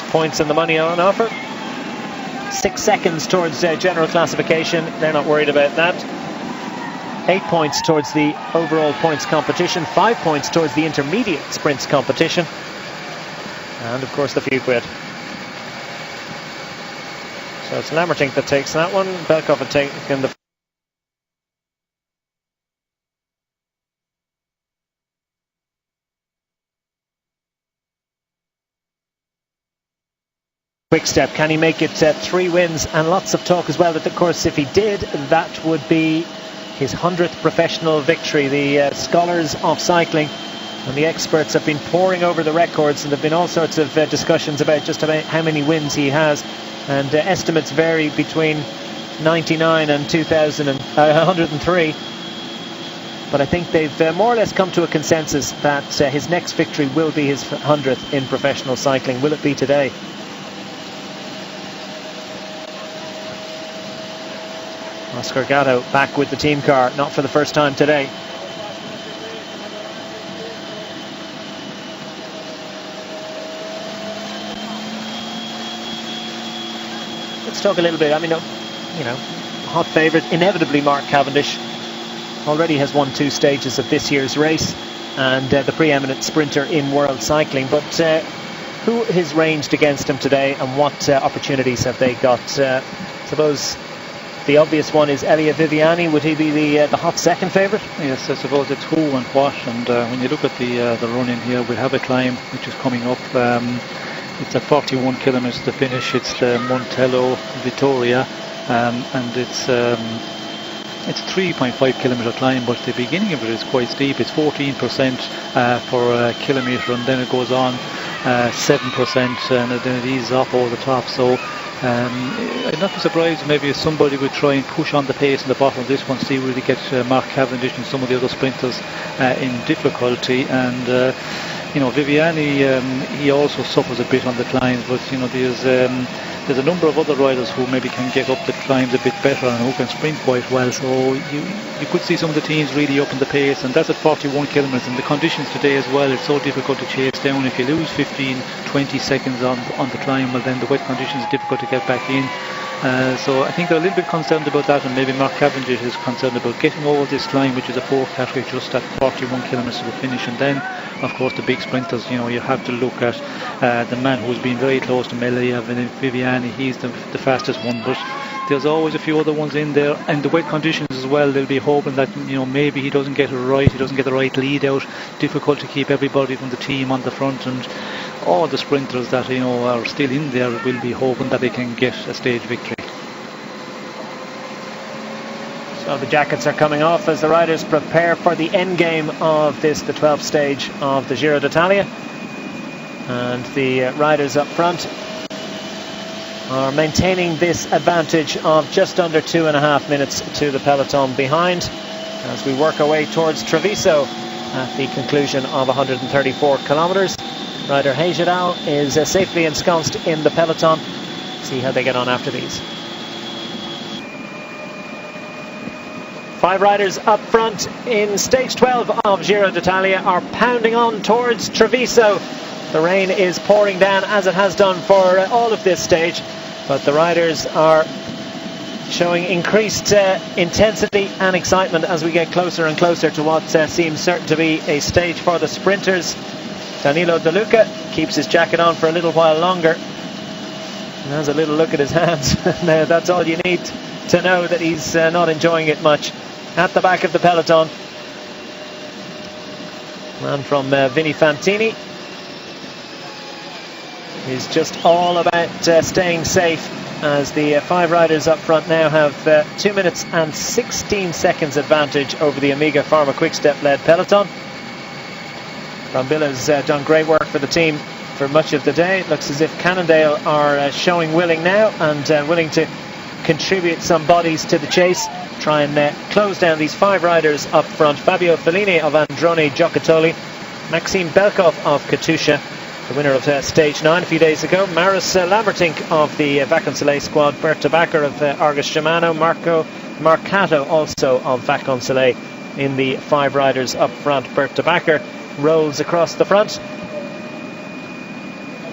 points and the money on offer. 6 seconds towards general classification. They're not worried about that. 8 points towards the overall points competition. 5 points towards the intermediate sprints competition. And of course the few quid. So it's Lammertink that takes that one. Belkov had taken the quick step. Can he make it 3 wins? And lots of talk as well that, of course, if he did, that would be his 100th professional victory. The scholars of cycling and the experts have been poring over the records, and there have been all sorts of discussions about just about how many wins he has, and estimates vary between 99 and 103. But I think they've more or less come to a consensus that his next victory will be his 100th in professional cycling. Will it be today? Oscar Gatto back with the team car, not for the first time today. Let's talk a little bit. I mean, hot favourite, inevitably Mark Cavendish. Already has won 2 stages of this year's race, and the preeminent sprinter in world cycling. But who is ranged against him today, and what opportunities have they got? Suppose the obvious one is Elia Viviani. Would he be the hot second favourite?
Yes, I suppose it's who and what. And when you look at the run in here, we have a climb which is coming up. It's at 41 kilometres to finish. It's the Montello Vittoria, and it's 3.5 kilometre climb, but the beginning of it is quite steep. It's 14% for a kilometre, and then it goes on 7%, and then it eases off over the top. So I'd not be surprised maybe if somebody would try and push on the pace in the bottom of this one, see really get Mark Cavendish and some of the other sprinters in difficulty. And Viviani, he also suffers a bit on the climbs, but there's a number of other riders who maybe can get up the climbs a bit better and who can sprint quite well. So you could see some of the teams really up in the pace, and that's at 41 kilometres. And the conditions today as well, it's so difficult to chase down. If you lose 15-20 seconds on the climb, well then the wet conditions are difficult to get back in. So I think they're a little bit concerned about that, and maybe Mark Cavendish is concerned about getting over this climb, which is a 4 category, just at 41 kilometres to the finish. And then of course the big sprinters, you have to look at the man who's been very close to Elia Viviani. He's the fastest one, but there's always a few other ones in there, and the wet conditions as well. They'll be hoping that maybe he doesn't get it right, he doesn't get the right lead out. Difficult to keep everybody from the team on the front, and all the sprinters that are still in there will be hoping that they can get a stage victory.
So the jackets are coming off as the riders prepare for the end game of the 12th stage of the Giro d'Italia, and the riders up front are maintaining this advantage of just under 2.5 minutes to the peloton behind as we work our way towards Treviso at the conclusion of 134 kilometres. Rider Hejadal is safely ensconced in the peloton. See how they get on after these. 5 riders up front in stage 12 of Giro d'Italia are pounding on towards Treviso. The rain is pouring down as it has done for all of this stage, but the riders are showing increased intensity and excitement as we get closer and closer to what seems certain to be a stage for the sprinters. Danilo De Luca keeps his jacket on for a little while longer and has a little look at his hands. Now that's all you need to know that he's not enjoying it much. At the back of the peloton, man from Vinny Fantini is just all about staying safe, as the 5 riders up front now have 2 minutes and 16 seconds advantage over the Amiga Pharma Quickstep led peloton. Brombilla's done great work for the team for much of the day. It looks as if Cannondale are showing willing now and willing to contribute some bodies to the chase, try and close down these 5 riders up front. Fabio Fellini of Androni Giocattoli, Maxime Belkov of Katusha, the winner of stage 9 a few days ago, Maris Lambertink of the Vacansoleil squad, Berta Backer of Argus Shimano, Marco Marcato also of Vacansoleil in the 5 riders up front. Berta Backer rolls across the front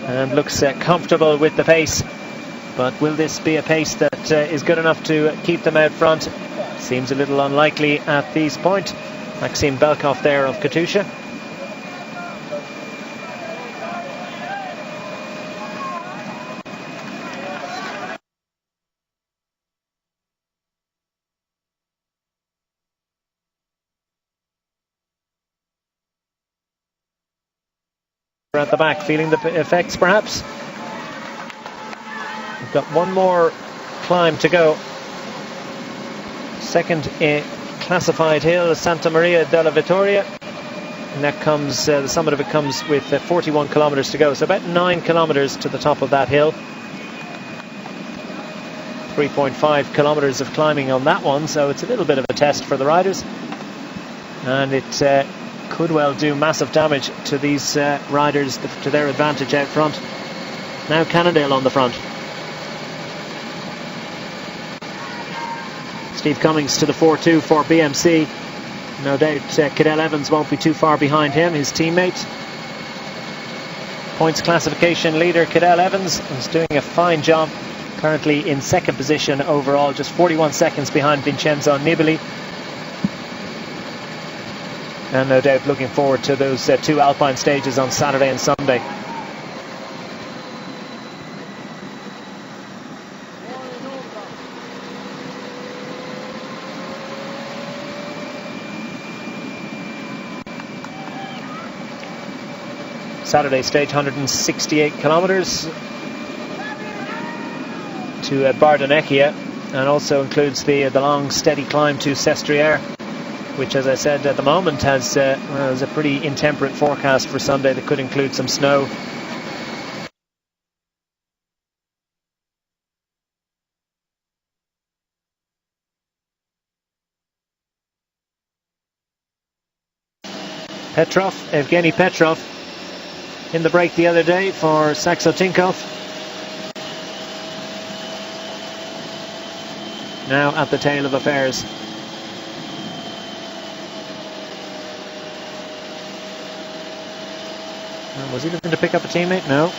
and looks comfortable with the pace, but will this be a pace that is good enough to keep them out front? Seems a little unlikely at this point. Maxime Belkov there of Katusha. At the back, feeling the effects perhaps. We've got one more climb to go. Second classified hill, Santa Maria della Vittoria, and that comes, the summit of it comes with 41 kilometres to go, so about 9 kilometres to the top of that hill. 3.5 kilometres of climbing on that one, so it's a little bit of a test for the riders, and it could well do massive damage to these riders, to their advantage out front. Now Cannondale on the front. Steve Cummings to the 4-2 for BMC. No doubt Cadel Evans won't be too far behind him, his teammate. Points classification leader Cadel Evans is doing a fine job currently in second position overall, just 41 seconds behind Vincenzo Nibali. And no doubt looking forward to those two Alpine stages on Saturday and Sunday. Saturday stage 168 kilometres to Bardonecchia, and also includes the long steady climb to Sestriere, which, as I said, at the moment has a pretty intemperate forecast for Sunday that could include some snow. Evgeny Petrov in the break the other day for Saxo Tinkoff. Now at the tail of affairs. Was he looking to pick up a teammate? No.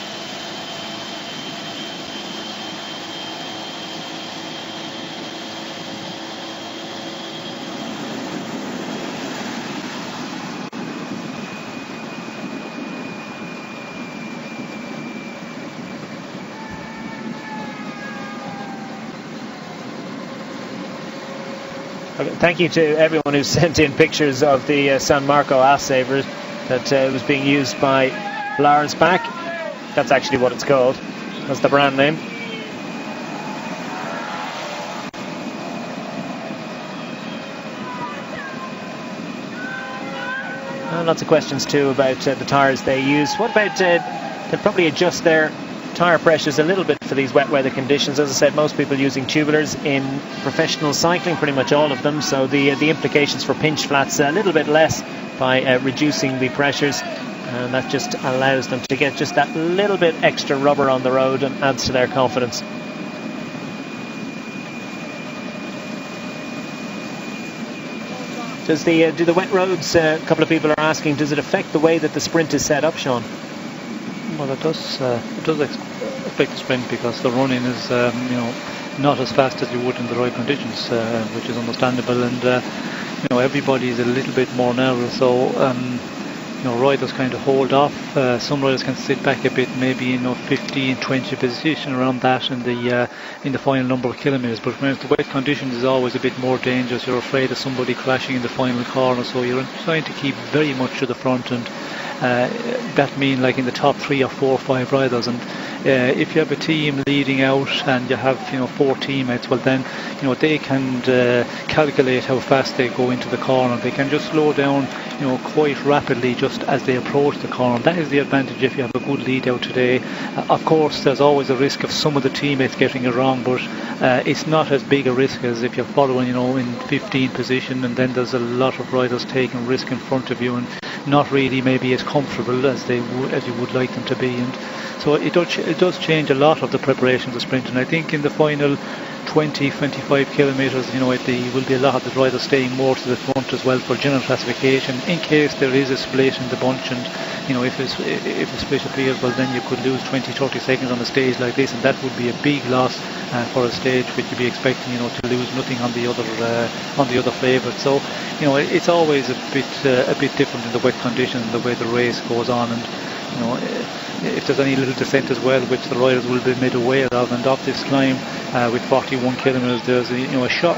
Thank you to everyone who sent in pictures of the San Marco ass saver that was being used by Lars Bak. That's actually what it's called. That's the brand name. And lots of questions too about the tyres they use. What about they'll probably adjust their tyre pressures a little bit for these wet weather conditions. As I said, most people using tubulars in professional cycling, pretty much all of them, so the implications for pinch flats a little bit less by reducing the pressures, and that just allows them to get just that little bit extra rubber on the road and adds to their confidence. Does do the wet roads, a couple of people are asking, does it affect the way that the sprint is set up, Sean?
Well, it does affect the sprint, because the running is not as fast as you would in the right conditions, which is understandable, and everybody is a little bit more nervous, so riders kind of hold off. Some riders can sit back a bit, maybe 15-20 position around that in the final number of kilometres, but when the wet conditions is always a bit more dangerous. You're afraid of somebody crashing in the final corner, so you're trying to keep very much to the front, and that means like in the top 3 or 4 or 5 riders, and if you have a team leading out and you have 4 teammates, well then they can calculate how fast they go into the corner. They can just slow down quite rapidly just as they approach the corner. That is the advantage if you have a good lead out today. Of course, there's always a risk of some of the teammates getting it wrong, but it's not as big a risk as if you're following in 15th position, and then there's a lot of riders taking risk in front of you and not really maybe as comfortable as you would like them to be. And so it does change a lot of the preparation of the sprint, and I think in the final 20-25 kilometres, there will be a lot of the riders staying more to the front as well for general classification, in case there is a split in the bunch, and if a split appears, well then you could lose 20-30 seconds on a stage like this, and that would be a big loss for a stage which you'd be expecting to lose nothing on the other favourite. So it's always a bit different in the wet conditions and the way the race goes on, and if there's any little descent as well, which the riders will be made aware of, and off this climb with 41 kilometres, there's a short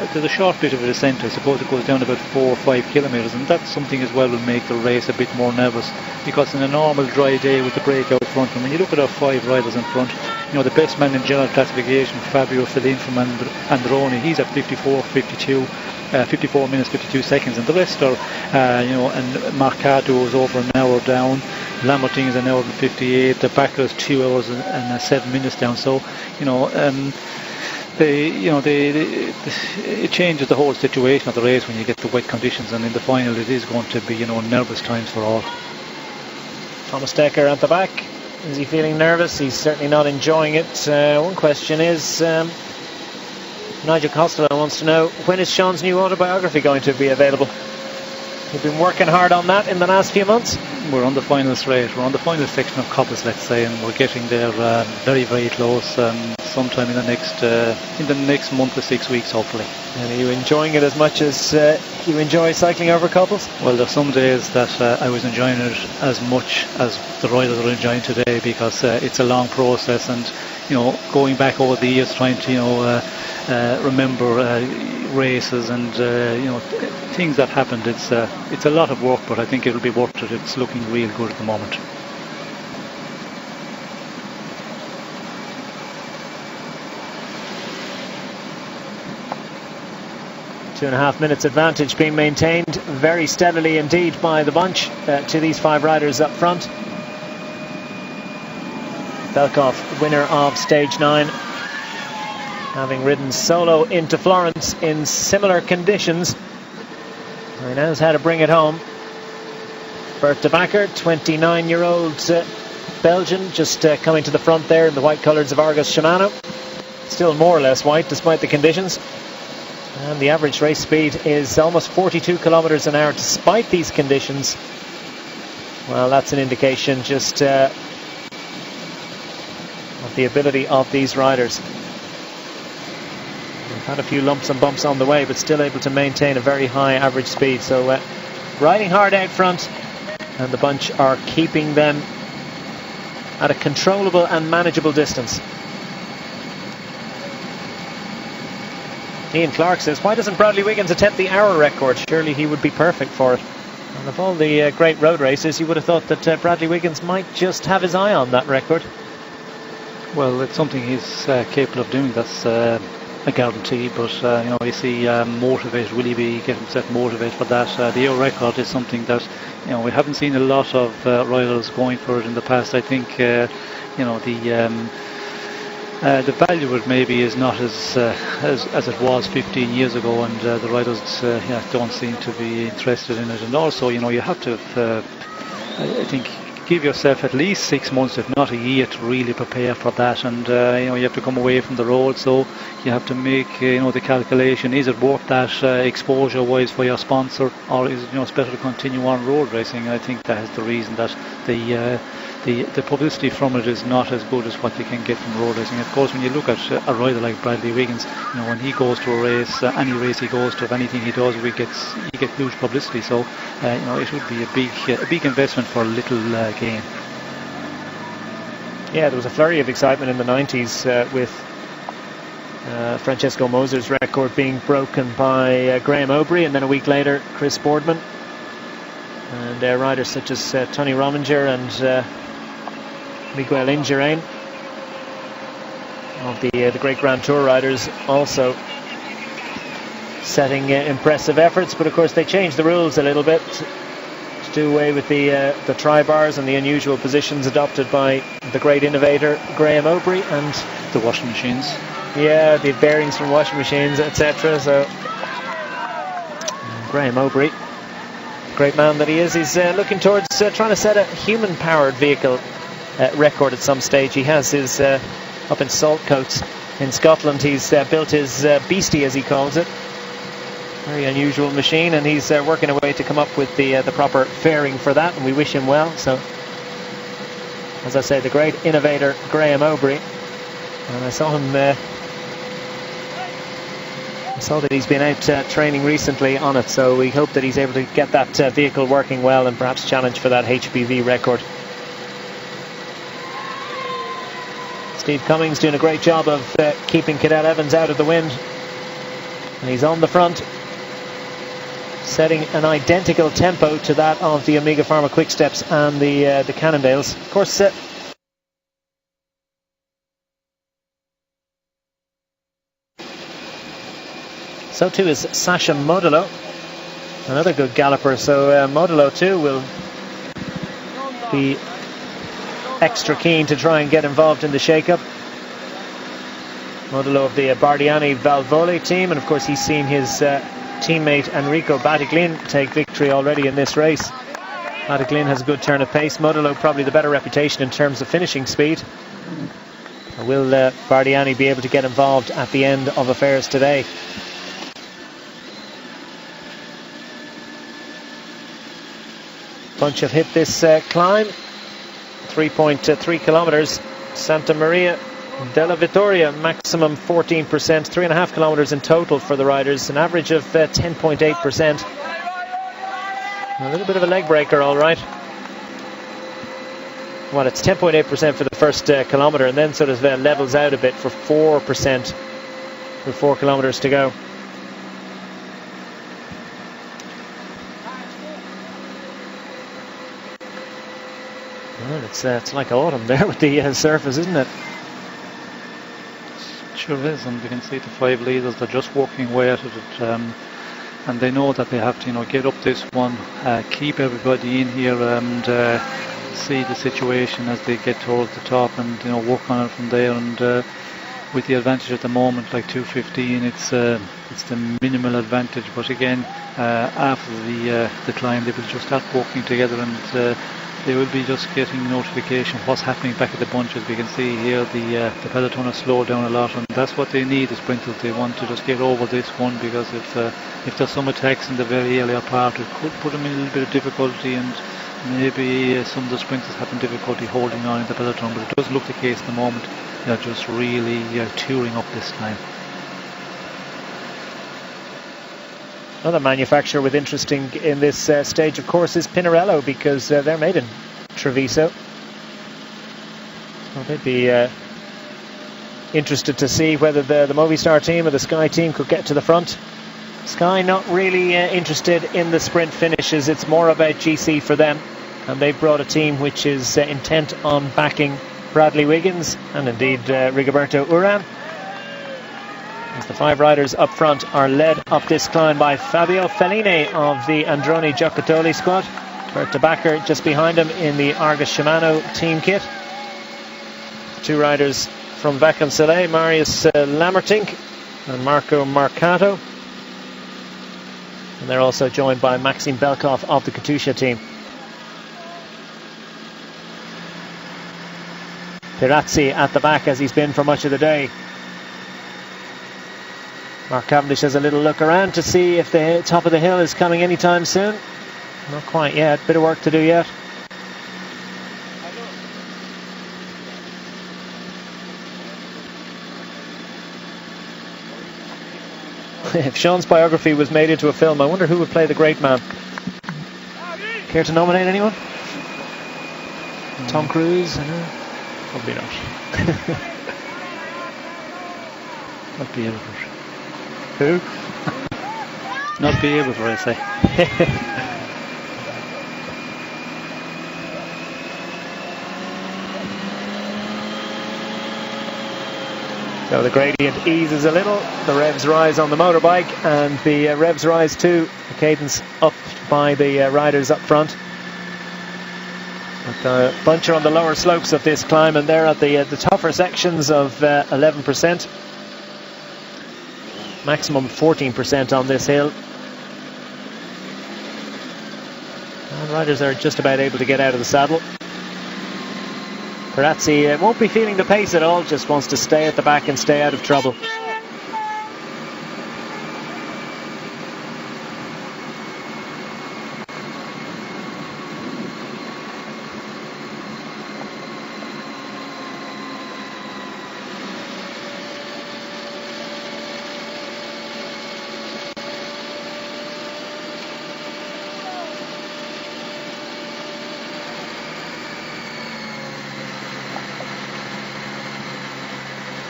bit of a descent. I suppose it goes down about 4 or 5 kilometres, and that's something as well will make the race a bit more nervous, because in a normal dry day with the break out front, and when you look at our 5 riders in front, the best man in general classification, Fabio Filin from Androni, he's at 54 minutes 52 seconds, and the rest are and Marcato is over an hour down, Lamoting is an hour and 58, the backer is 2 hours and 7 minutes down. So it changes the whole situation of the race when you get the wet conditions, and in the final it is going to be nervous times for all.
Thomas Dekker at the back. Is he feeling nervous? He's certainly not enjoying it. One question is, Nigel Costello wants to know, when is Sean's new autobiography going to be available? We've been working hard on that in the last few months.
We're on the final straight. We're on the final section of Coppice, let's say, and we're getting there very, very close. sometime in the next month to 6 weeks, hopefully.
And are you enjoying it as much as you enjoy cycling over cobbles?
Well, there's some days that I was enjoying it as much as the riders are enjoying today, because it's a long process, and going back over the years trying to remember races and things that happened. It's a lot of work, but I think it'll be worth it. It's looking real good at the moment.
Two and a half minutes advantage being maintained very steadily indeed by the bunch to these 5 riders up front. Belkov, winner of stage 9, having ridden solo into Florence in similar conditions. He knows how to bring it home. Bert de Backer, 29-year-old Belgian, just coming to the front there in the white colours of Argos Shimano. Still more or less white despite the conditions. And the average race speed is almost 42 kilometers an hour despite these conditions. Well, that's an indication just of the ability of these riders. They've had a few lumps and bumps on the way, but still able to maintain a very high average speed. So riding hard out front, and the bunch are keeping them at a controllable and manageable distance. Ian Clark says, why doesn't Bradley Wiggins attempt the hour record? Surely he would be perfect for it. And of all the great road races, you would have thought that Bradley Wiggins might just have his eye on that record.
Well, it's something he's capable of doing. That's a guarantee. But is he motivated? Will he be getting himself motivated for that? The hour record is something that we haven't seen a lot of riders going for it in the past. I think the value of it maybe is not as it was 15 years ago, and the riders don't seem to be interested in it. And also, you have to, I think, give yourself at least 6 months, if not a year, to really prepare for that. And you have to come away from the road, so you have to make the calculation: is it worth that exposure-wise for your sponsor, or is it it's better to continue on road racing? I think that is the reason that the publicity from it is not as good as what you can get from road racing. Of course, when you look at a rider like Bradley Wiggins, when he goes to a race, any race he goes to, if anything he does, he get huge publicity. So it would be a big investment for a little gain.
Yeah, there was a flurry of excitement in the 90s with Francesco Moser's record being broken by Graham Aubrey, and then a week later Chris Boardman, and riders such as Tony Rominger and Miguel Indurain of the great Grand Tour riders also setting impressive efforts. But of course they changed the rules a little bit to do away with the tri-bars and the unusual positions adopted by the great innovator Graham Aubrey, and
the washing machines.
Yeah, the bearings from washing machines, etc. So Graham Aubrey, great man that he is, he's looking towards trying to set a human-powered vehicle record at some stage. He has his up in Saltcoats in Scotland. He's built his beastie, as he calls it. Very unusual machine, and he's working away to come up with the proper fairing for that, and we wish him well. So, as I say, the great innovator Graham Aubrey, and I saw him. I saw that he's been out training recently on it, so we hope that he's able to get that vehicle working well and perhaps challenge for that HPV record. Steve Cummings doing a great job of keeping Cadel Evans out of the wind, and he's on the front, setting an identical tempo to that of the Omega Pharma Quicksteps and the Cannondales. Of course, so too is Sasha Modolo, another good galloper. So Modolo too will be extra keen to try and get involved in the shake-up. Modolo of the Bardiani Valvole team, and of course he's seen his teammate Enrico Battiglin take victory already in this race. Battiglin has a good turn of pace. Modolo probably the better reputation in terms of finishing speed. Will Bardiani be able to get involved at the end of affairs today? Bunch have hit this climb, 3.3 kilometers. Santa Maria Della Vittoria, maximum 14%, 3.5 kilometres in total for the riders, an average of 10.8%. A little bit of a leg breaker, all right. Well, it's 10.8% for the first kilometre, and then sort of levels out a bit for 4% with 4 kilometres to go. Well, it's like autumn there with the surface, isn't it?
Sure is, and you can see the 5 leaders, they're just working away at it, and they know that they have to, get up this one, keep everybody in here, and see the situation as they get towards the top, and work on it from there. And with the advantage at the moment, like 2:15, it's the minimal advantage. But again, after the climb, they will just start working together, and they will be just getting notification of what's happening back at the bunch. As we can see here, the peloton has slowed down a lot, and that's what they need, the sprinters. They want to just get over this one, because if there's some attacks in the very earlier part, it could put them in a little bit of difficulty, and maybe some of the sprinters having difficulty holding on in the peloton. But it does look the case at the moment. They're just really touring up this time.
Another manufacturer with interesting in this stage, of course, is Pinarello, because they're made in Treviso. Well, they'd be interested to see whether the Movistar team or the Sky team could get to the front. Sky not really interested in the sprint finishes. It's more about GC for them, and they've brought a team which is intent on backing Bradley Wiggins and indeed Rigoberto Urán. As the 5 riders up front are led up this climb by Fabio Fellini of the Androni Giocattoli squad. Bert de Backer just behind him in the Argus Shimano team kit. 2 riders from Vacansoleil, Marius Lammertink and Marco Marcato. And they're also joined by Maxim Belkov of the Katusha team. Pirazzi at the back, as he's been for much of the day. Mark Cavendish has a little look around to see if the top of the hill is coming anytime soon. Not quite yet, bit of work to do yet. If Sean's biography was made into a film, I wonder who would play the great man. Care to nominate anyone? Tom Cruise?
Probably not. Not be able to.
Who?
Not be able to, I say.
So the gradient eases a little, the revs rise on the motorbike, and the revs rise too. The cadence up by the riders up front. But the bunch are on the lower slopes of this climb, and they're at the tougher sections of 11%. Maximum 14% on this hill. And riders are just about able to get out of the saddle. Pirazzi won't be feeling the pace at all, just wants to stay at the back and stay out of trouble.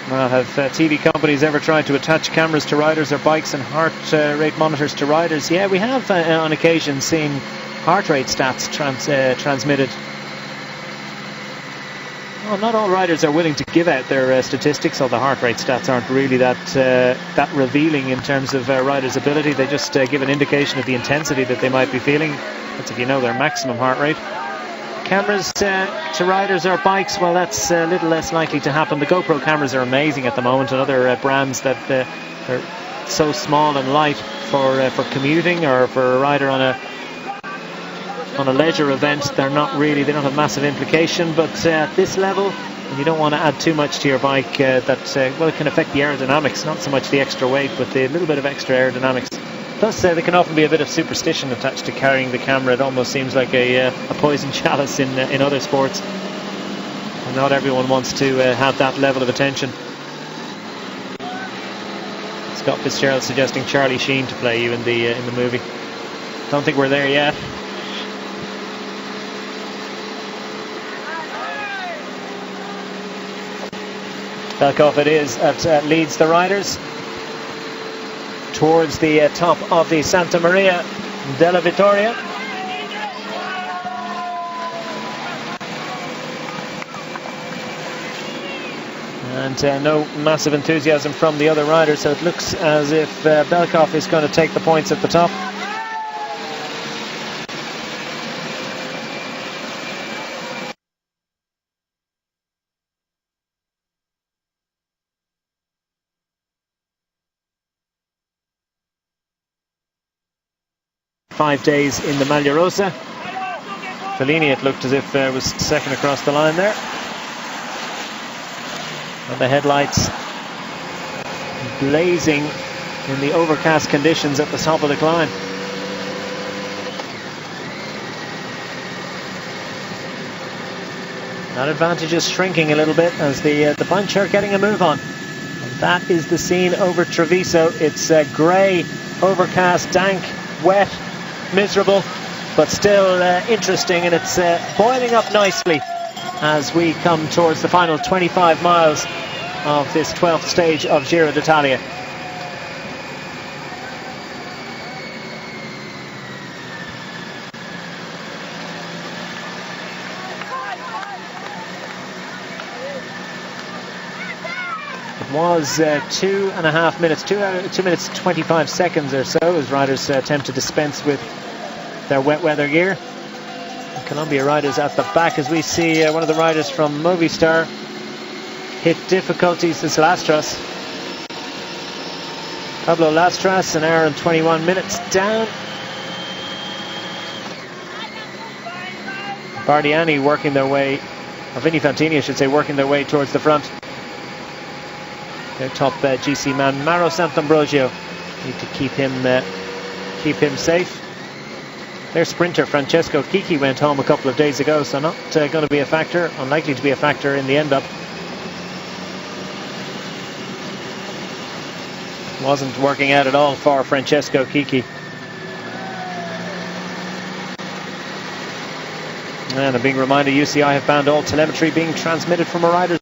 Well, have TV companies ever tried to attach cameras to riders or bikes and heart rate monitors to riders? Yeah, we have on occasion seen heart rate stats transmitted. Well, not all riders are willing to give out their statistics, so the heart rate stats aren't really that revealing in terms of riders' ability. They just give an indication of the intensity that they might be feeling. That's if you know their maximum heart rate. Cameras to riders or bikes, well, that's a little less likely to happen. The GoPro cameras are amazing at the moment, and other brands that are so small and light for commuting or for a rider on a leisure event. They don't have massive implication, but at this level, you don't want to add too much to your bike that it can affect the aerodynamics, not so much the extra weight, but the little bit of extra aerodynamics. Plus, there can often be a bit of superstition attached to carrying the camera. It almost seems like a poison chalice in other sports. And not everyone wants to have that level of attention. Scott Fitzgerald suggesting Charlie Sheen to play you in the movie. Don't think we're there yet. Belkov it is that leads the riders towards the top of the Santa Maria della Vittoria. And no massive enthusiasm from the other riders, so it looks as if Belkov is going to take the points at the top. Five days in the Maglia Rosa. Fellini, it looked as if was second across the line there. And the headlights blazing in the overcast conditions at the top of the climb. That advantage is shrinking a little bit as the bunch are getting a move on. And that is the scene over Treviso. It's grey, overcast, dank, wet, miserable, but still interesting, and it's boiling up nicely as we come towards the final 25 miles of this 12th stage of Giro d'Italia. It was 2.5 minutes, 2 minutes 25 seconds or so as riders attempt to dispense with their wet weather gear. Colombia riders at the back as we see one of the riders from Movistar hit difficulties this Lastras. Pablo Lastras, an hour and 21 minutes down. Bardiani working their way, or Vinny Fantini I should say, working their way towards the front. Their top GC man Mauro Sant'Ambrogio need to keep him safe. Their sprinter Francesco Chicchi went home a couple of days ago, so not going to be a factor, unlikely to be a factor in the end up. Wasn't working out at all for Francesco Chicchi. And a big reminder, UCI have banned all telemetry being transmitted from a rider's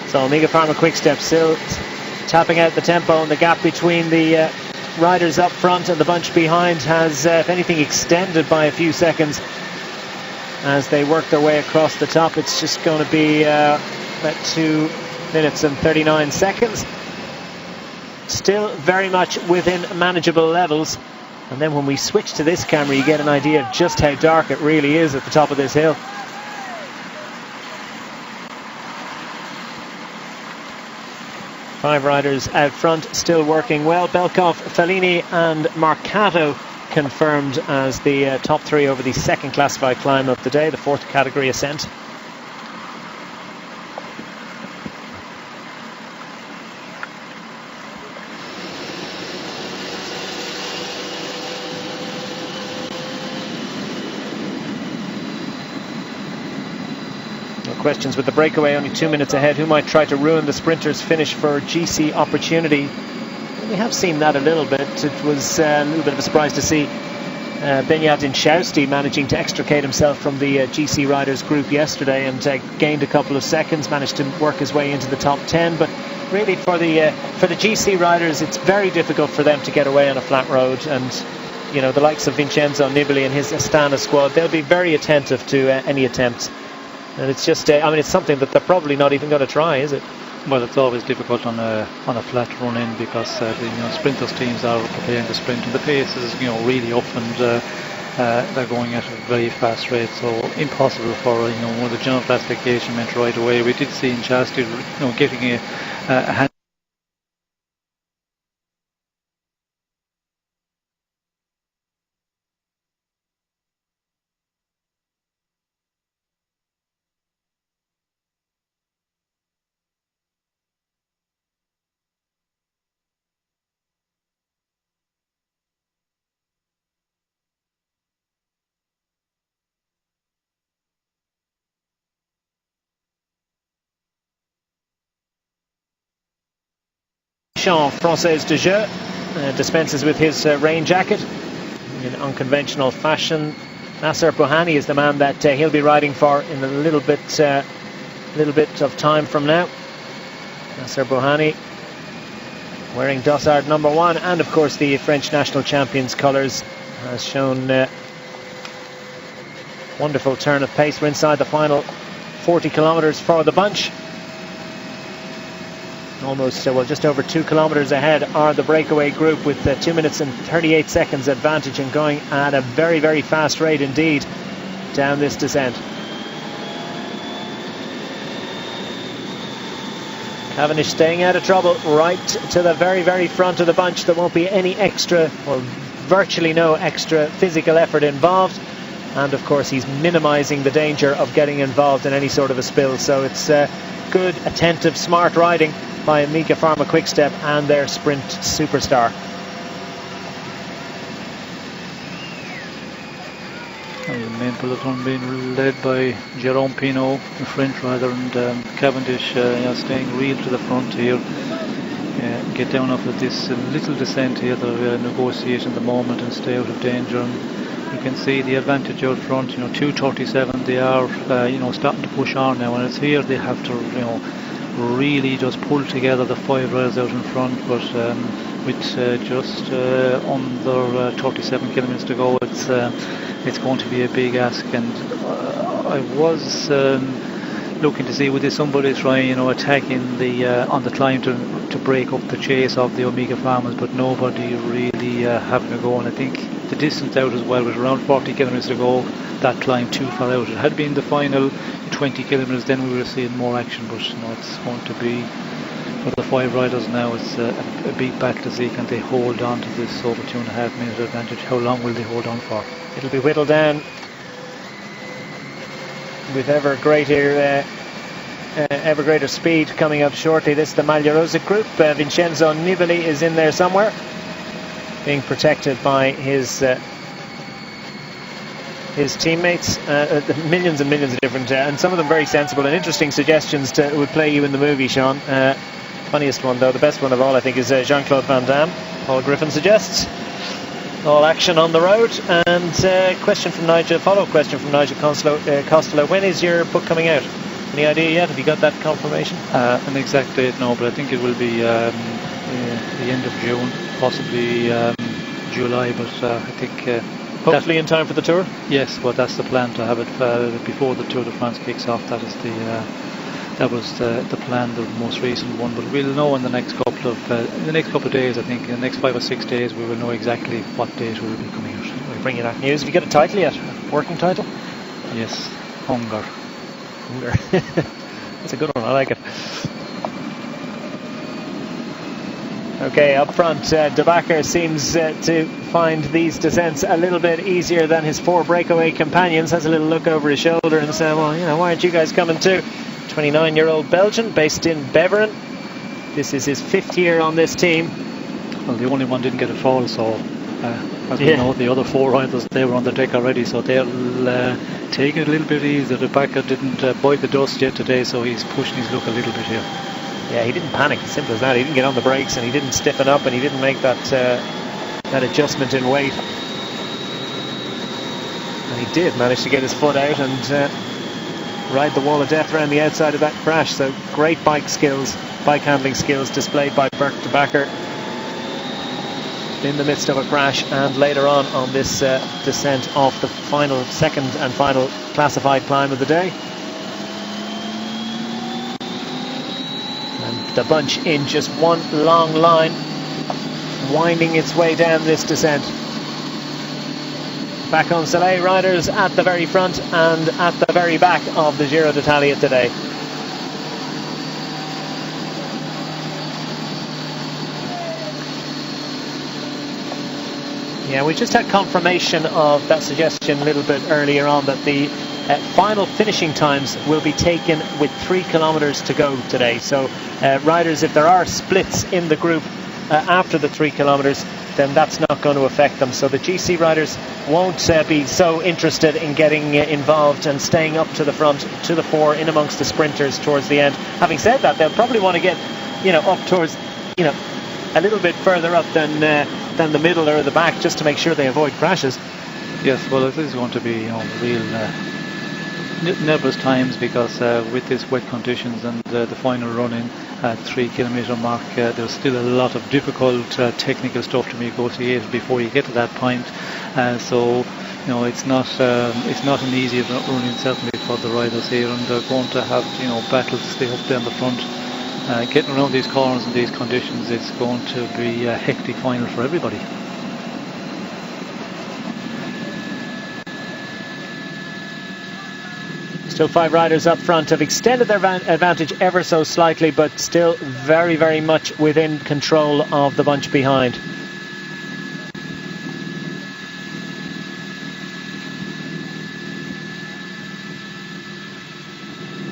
So Omega Pharma Quickstep still tapping out the tempo, and the gap between the riders up front and the bunch behind has, if anything, extended by a few seconds as they work their way across the top. It's just going to be about 2 minutes and 39 seconds. Still very much within manageable levels. And then when we switch to this camera, you get an idea of just how dark it really is at the top of this hill. Five riders out front, still working well. Belkov, Fellini and Marcato confirmed as the top three over the second classified climb of the day, the fourth category ascent. Questions with the breakaway only 2 minutes ahead. Who might try to ruin the sprinters' finish for GC opportunity? We have seen that a little bit. It was a little bit of a surprise to see Benjamin Schausti managing to extricate himself from the GC riders group yesterday and gained a couple of seconds, managed to work his way into the top 10. But really for the GC riders, it's very difficult for them to get away on a flat road. And you know, the likes of Vincenzo Nibali and his Astana squad, they'll be very attentive to any attempts. And it's just, I mean, it's something that they're probably not even going to try, is it?
Well, it's always difficult on a flat run in because the sprinters teams are preparing to sprint, and the pace is really up, and they're going at a very fast rate. So impossible for one of the general classification meant right away. We did see in Chastity getting a hand
Champ Française de Jeu dispenses with his rain jacket in unconventional fashion. Nasser Bouhanni is the man that he'll be riding for in a little bit of time from now. Nasser Bouhanni wearing dossard number 1, and of course the French national champions colours, has shown wonderful turn of pace. We're inside the final 40 kilometres for the bunch. Almost, just over 2 kilometres ahead are the Breakaway group, with 2 minutes and 38 seconds advantage, and going at a very, very fast rate indeed down this descent. Cavendish staying out of trouble right to the very, very front of the bunch. There won't be any extra, or virtually no extra physical effort involved, and of course he's minimising the danger of getting involved in any sort of a spill. So it's good, attentive, smart riding by Amica Pharma Quickstep and their sprint superstar.
And the main peloton being led by Jérôme Pinot, the French rider, and Cavendish staying real to the front here. Get down off of this little descent here. They're negotiating at the moment and stay out of danger. And you can see the advantage out front. 2:37. They are starting to push on now, and it's here they have to really just pull together the 5 riders out in front. But with just under 37 kilometres to go, it's going to be a big ask. And I was looking to see would there somebody try attacking the on the climb to break up the chase of the Omega Farmers, but nobody really having a go. And I think the distance out as well was around 40 kilometres to go. That climb too far out. It had been the final 20 kilometres, then we would have seen more action, but it's going to be for the 5 riders now. It's a big battle to see can they hold on to this over 2.5 minute advantage. How long will they hold on for?
It'll be whittled down with ever greater speed coming up shortly. This is the Maglia Rosa group. Vincenzo Nibali is in there somewhere, being protected by his teammates. Millions and millions of different, and some of them very sensible and interesting suggestions would play you in the movie, Sean. Funniest one though, the best one of all, I think, is Jean-Claude Van Damme. Paul Griffin suggests all action on the road. And follow-up question from Nigel Costello. When is your book coming out? Any idea yet? Have you got that confirmation?
An exact date, no, but I think it will be the end of June, possibly July, but I think
hopefully in time for the Tour?
Yes, well, that's the plan, to have it before the Tour de France kicks off. That is that was the plan, the most recent one. But we'll know in the next couple of days. I think in the next 5 or 6 days we will know exactly what date we will be coming out.
We'll bring you that news. Have you got a title yet? Working title?
Yes, Hunger.
That's a good one. I like it. Okay, up front, De Backer seems to find these descents a little bit easier than his 4 Breakaway companions. Has a little look over his shoulder and says, well, why aren't you guys coming too? 29-year-old Belgian based in Beveren. This is his 5th year on this team.
Well, the only one didn't get a fall, so as we know, the other 4 riders, they were on the deck already, so they'll take it a little bit easier. De Backer didn't bite the dust yet today, so he's pushing his luck a little bit here.
Yeah, he didn't panic, as simple as that. He didn't get on the brakes, and he didn't stiffen up, and he didn't make that adjustment in weight. And he did manage to get his foot out and ride the wall of death around the outside of that crash. So great bike handling skills displayed by Bert De Backer in the midst of a crash, and later on this descent off the second and final classified climb of the day. The bunch in just one long line, winding its way down this descent. Facon Soleil riders at the very front and at the very back of the Giro d'Italia today. Yeah, we just had confirmation of that suggestion a little bit earlier on, that the final finishing times will be taken with 3 kilometres to go today. So riders, if there are splits in the group after the 3 kilometres, then that's not going to affect them. So the GC riders won't be so interested in getting involved and staying up to the front, to the fore, in amongst the sprinters towards the end. Having said that, they'll probably want to get up towards a little bit further up than the middle or the back, just to make sure they avoid crashes.
Yes, well, it is going to be real nervous times, because with these wet conditions and the final run-in at 3 kilometre mark, there's still a lot of difficult technical stuff to negotiate before you get to that point. So it's not an easy running, certainly for the riders here, and they're going to have battles to stay up there in the front. Getting around these corners in these conditions, it's going to be a hectic final for everybody.
Still 5 riders up front have extended their advantage ever so slightly, but still very, very much within control of the bunch behind.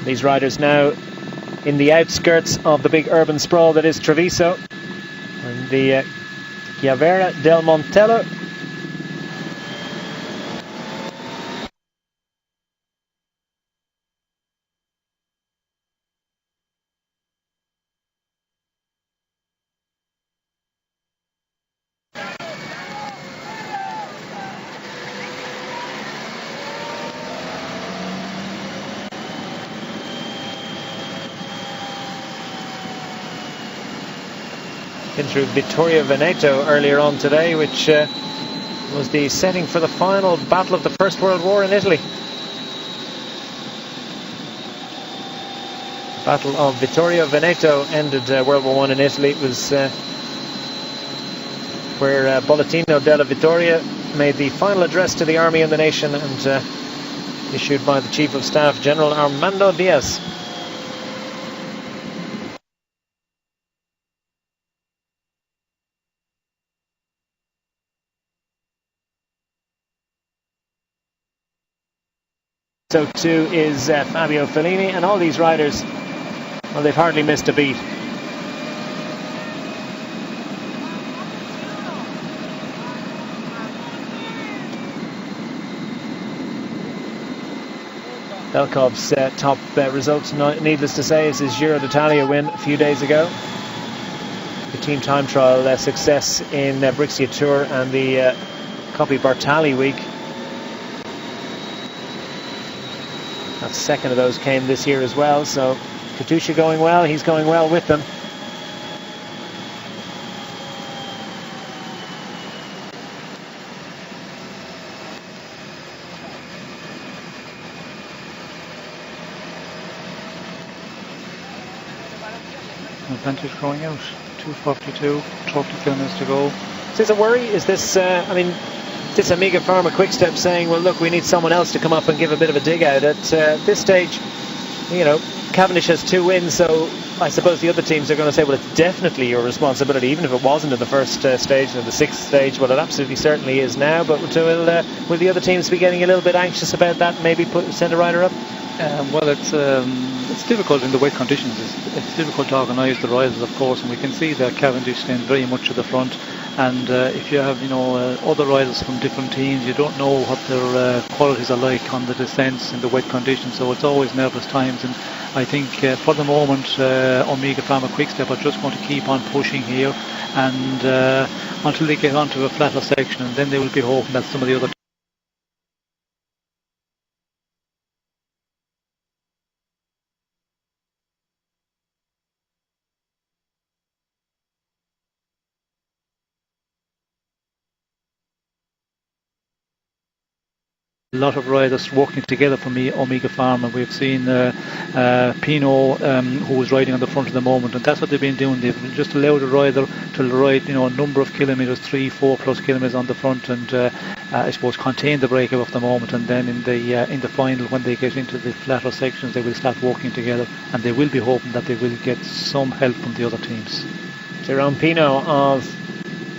These riders now in the outskirts of the big urban sprawl that is Treviso, and the Chiavera del Montello. Been through Vittorio Veneto earlier on today, which was the setting for the final battle of the First World War in Italy. The Battle of Vittorio Veneto ended World War I in Italy. It was where Bollettino della Vittoria made the final address to the army and the nation, and issued by the Chief of Staff, General Armando Diaz. So too is Fabio Fellini, and all these riders, well, they've hardly missed a beat. Belkov's top results, needless to say, is his Giro d'Italia win a few days ago. The team time trial success in Brescia Tour and the Coppi Bartali week. That second of those came this year as well, so Katusha going well, he's going well with them.
Advantage going out, 2:42, 30 kilometres to go.
Is this a worry? Is this, this Amiga Pharma Quick Step saying, well, look, we need someone else to come up and give a bit of a dig out? At this stage, Cavendish has 2 wins, so I suppose the other teams are going to say, well, it's definitely your responsibility, even if it wasn't in the first stage and the 6th stage. Well, it absolutely certainly is now, but will the other teams be getting a little bit anxious about that, maybe send a rider up?
Well, it's difficult in the wet conditions. It's difficult to organise the riders, of course, and we can see that Cavendish stands very much at the front. And if you have other riders from different teams, you don't know what their qualities are like on the descents in the wet conditions. So it's always nervous times. And I think for the moment, Omega Pharma Quickstep are just going to keep on pushing here, and until they get onto a flatter section, and then they will be hoping that some of the other a lot of riders working together for me, Omega Pharma. We've seen Pino, who was riding on the front at the moment, and that's what they've been doing. They've just allowed a rider to ride, a number of kilometres, 3-4+ kilometres on the front, and I suppose contain the breakaway of the moment. And then in the final, when they get into the flatter sections, they will start working together, and they will be hoping that they will get some help from the other teams.
Jerome Pino of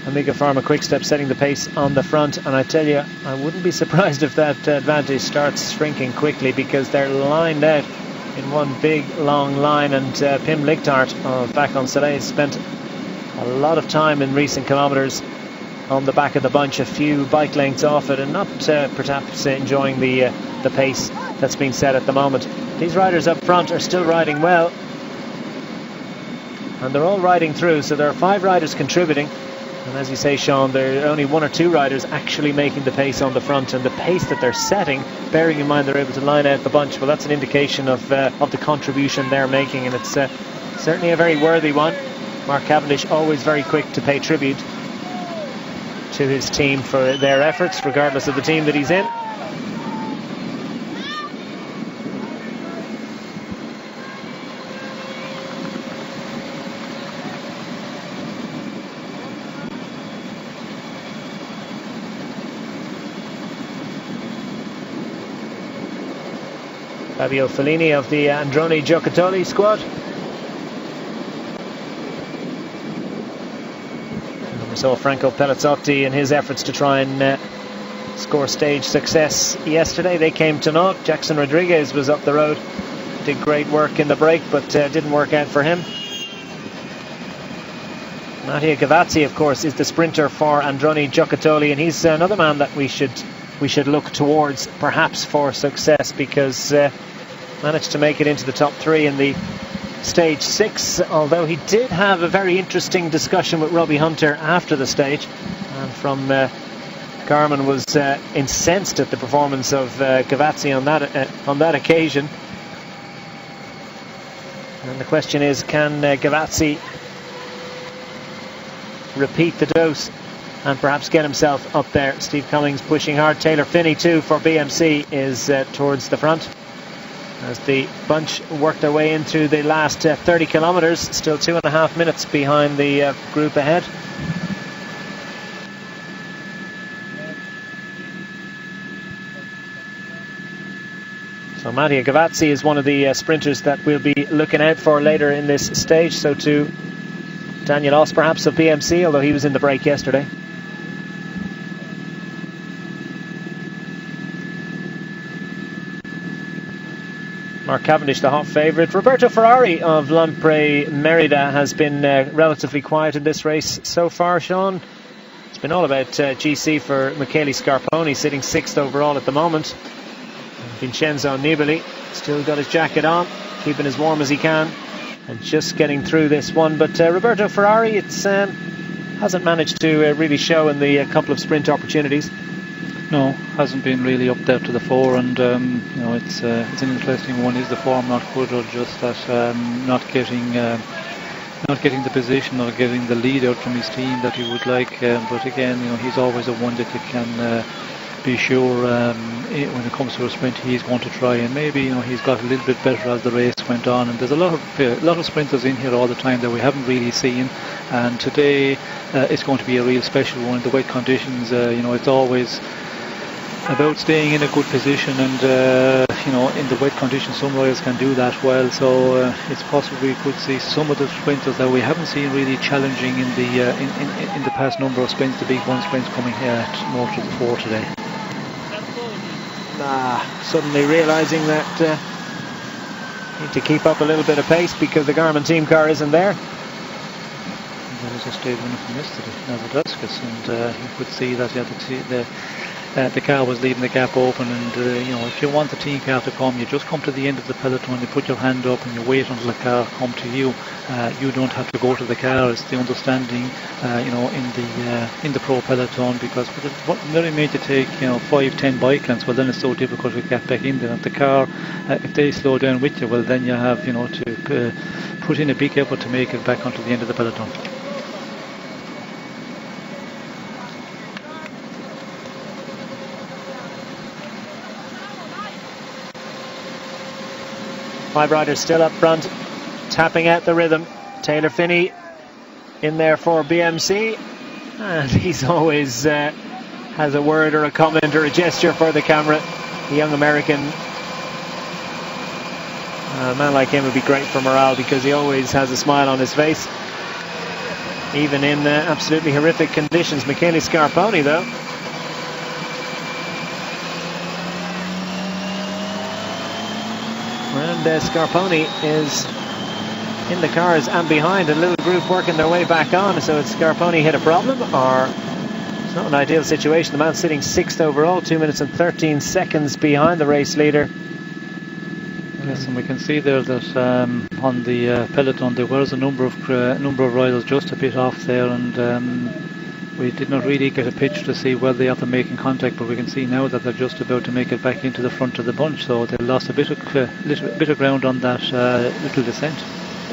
Amiga Pharma Quickstep setting the pace on the front, and I tell you, I wouldn't be surprised if that advantage starts shrinking quickly, because they're lined out in one big long line, and Pim Ligtart of Bacon Soleil spent a lot of time in recent kilometres on the back of the bunch, a few bike lengths off it, and not perhaps enjoying the pace that's being set at the moment. These riders up front are still riding well. and they're all riding through, so there are 5 riders contributing. And as you say, Sean, there are only 1 or 2 riders actually making the pace on the front, and the pace that they're setting, bearing in mind they're able to line out the bunch, well, that's an indication of the contribution they're making, and it's certainly a very worthy one. Mark Cavendish always very quick to pay tribute to his team for their efforts, regardless of the team that he's in. Fabio Fellini of the Androni Giocattoli squad. And we saw Franco Pelazzotti in his efforts to try and score stage success yesterday. They came to naught. Jackson Rodriguez was up the road, did great work in the break, but didn't work out for him. Mattia Gavazzi, of course, is the sprinter for Androni Giocattoli, and he's another man that we should look towards, perhaps, for success, because managed to make it into the top 3 in the stage 6, although he did have a very interesting discussion with Robbie Hunter after the stage, and from Garmin was incensed at the performance of Gavazzi on that occasion. And the question is, can Gavazzi repeat the dose and perhaps get himself up there? Steve Cummings pushing hard. Taylor Finney too for BMC is towards the front as the bunch work their way into the last 30 kilometres. Still 2.5 minutes behind the group ahead. So Mattia Gavazzi is one of the sprinters that we'll be looking out for later in this stage. So too Daniel Oss, perhaps, of BMC, although he was in the break yesterday. Mark Cavendish, the hot favourite. Roberto Ferrari of Lampre Merida has been relatively quiet in this race so far, Sean. It's been all about GC for Michele Scarponi, sitting 6th overall at the moment. Vincenzo Nibali still got his jacket on, keeping as warm as he can, and just getting through this one. But Roberto Ferrari, it's hasn't managed to really show in the couple of sprint opportunities.
No, hasn't been really up there to the fore, and it's an interesting one. Is the form not good, or just that not getting the position or getting the lead out from his team that he would like? But again, he's always a one that you can be sure when it comes to a sprint he's going to try, and maybe he's got a little bit better as the race went on. And there's a lot of sprinters in here all the time that we haven't really seen, and today it's going to be a real special one. The wet conditions, it's always about staying in a good position, and in the wet conditions some riders can do that well, so it's possible we could see some of the sprinters that we haven't seen really challenging in the past number of sprints, the big one sprints, coming here at more to the fore today.
Suddenly realising that need to keep up a little bit of pace because the Garmin team car isn't there.
There was a stage winner from yesterday, Navaduskas, and you could see that the car was leaving the gap open, and if you want the team car to come, you just come to the end of the peloton, you put your hand up and you wait until the car come to you. You don't have to go to the car. It's the understanding in the pro peloton, because what very made you take 5-10 bike lengths, well then it's so difficult to get back in there. If the car, if they slow down with you, well then you have to put in a big effort to make it back onto the end of the peloton.
Five riders still up front, tapping out the rhythm. Taylor Finney in there for BMC, and he's always has a word or a comment or a gesture for the camera. The young American, a man like him would be great for morale, because he always has a smile on his face, even in absolutely horrific conditions. Michele Scarponi, though, and Scarponi is in the cars and behind a little group working their way back on. So it's Scarponi hit a problem, or it's not an ideal situation. The man sitting 6th overall, 2 minutes and 13 seconds behind the race leader.
Yes, and we can see there that on the peloton there was a number of riders just a bit off there, and we did not really get a picture to see whether they are making contact, but we can see now that they're just about to make it back into the front of the bunch, so they lost a bit of ground on that little descent.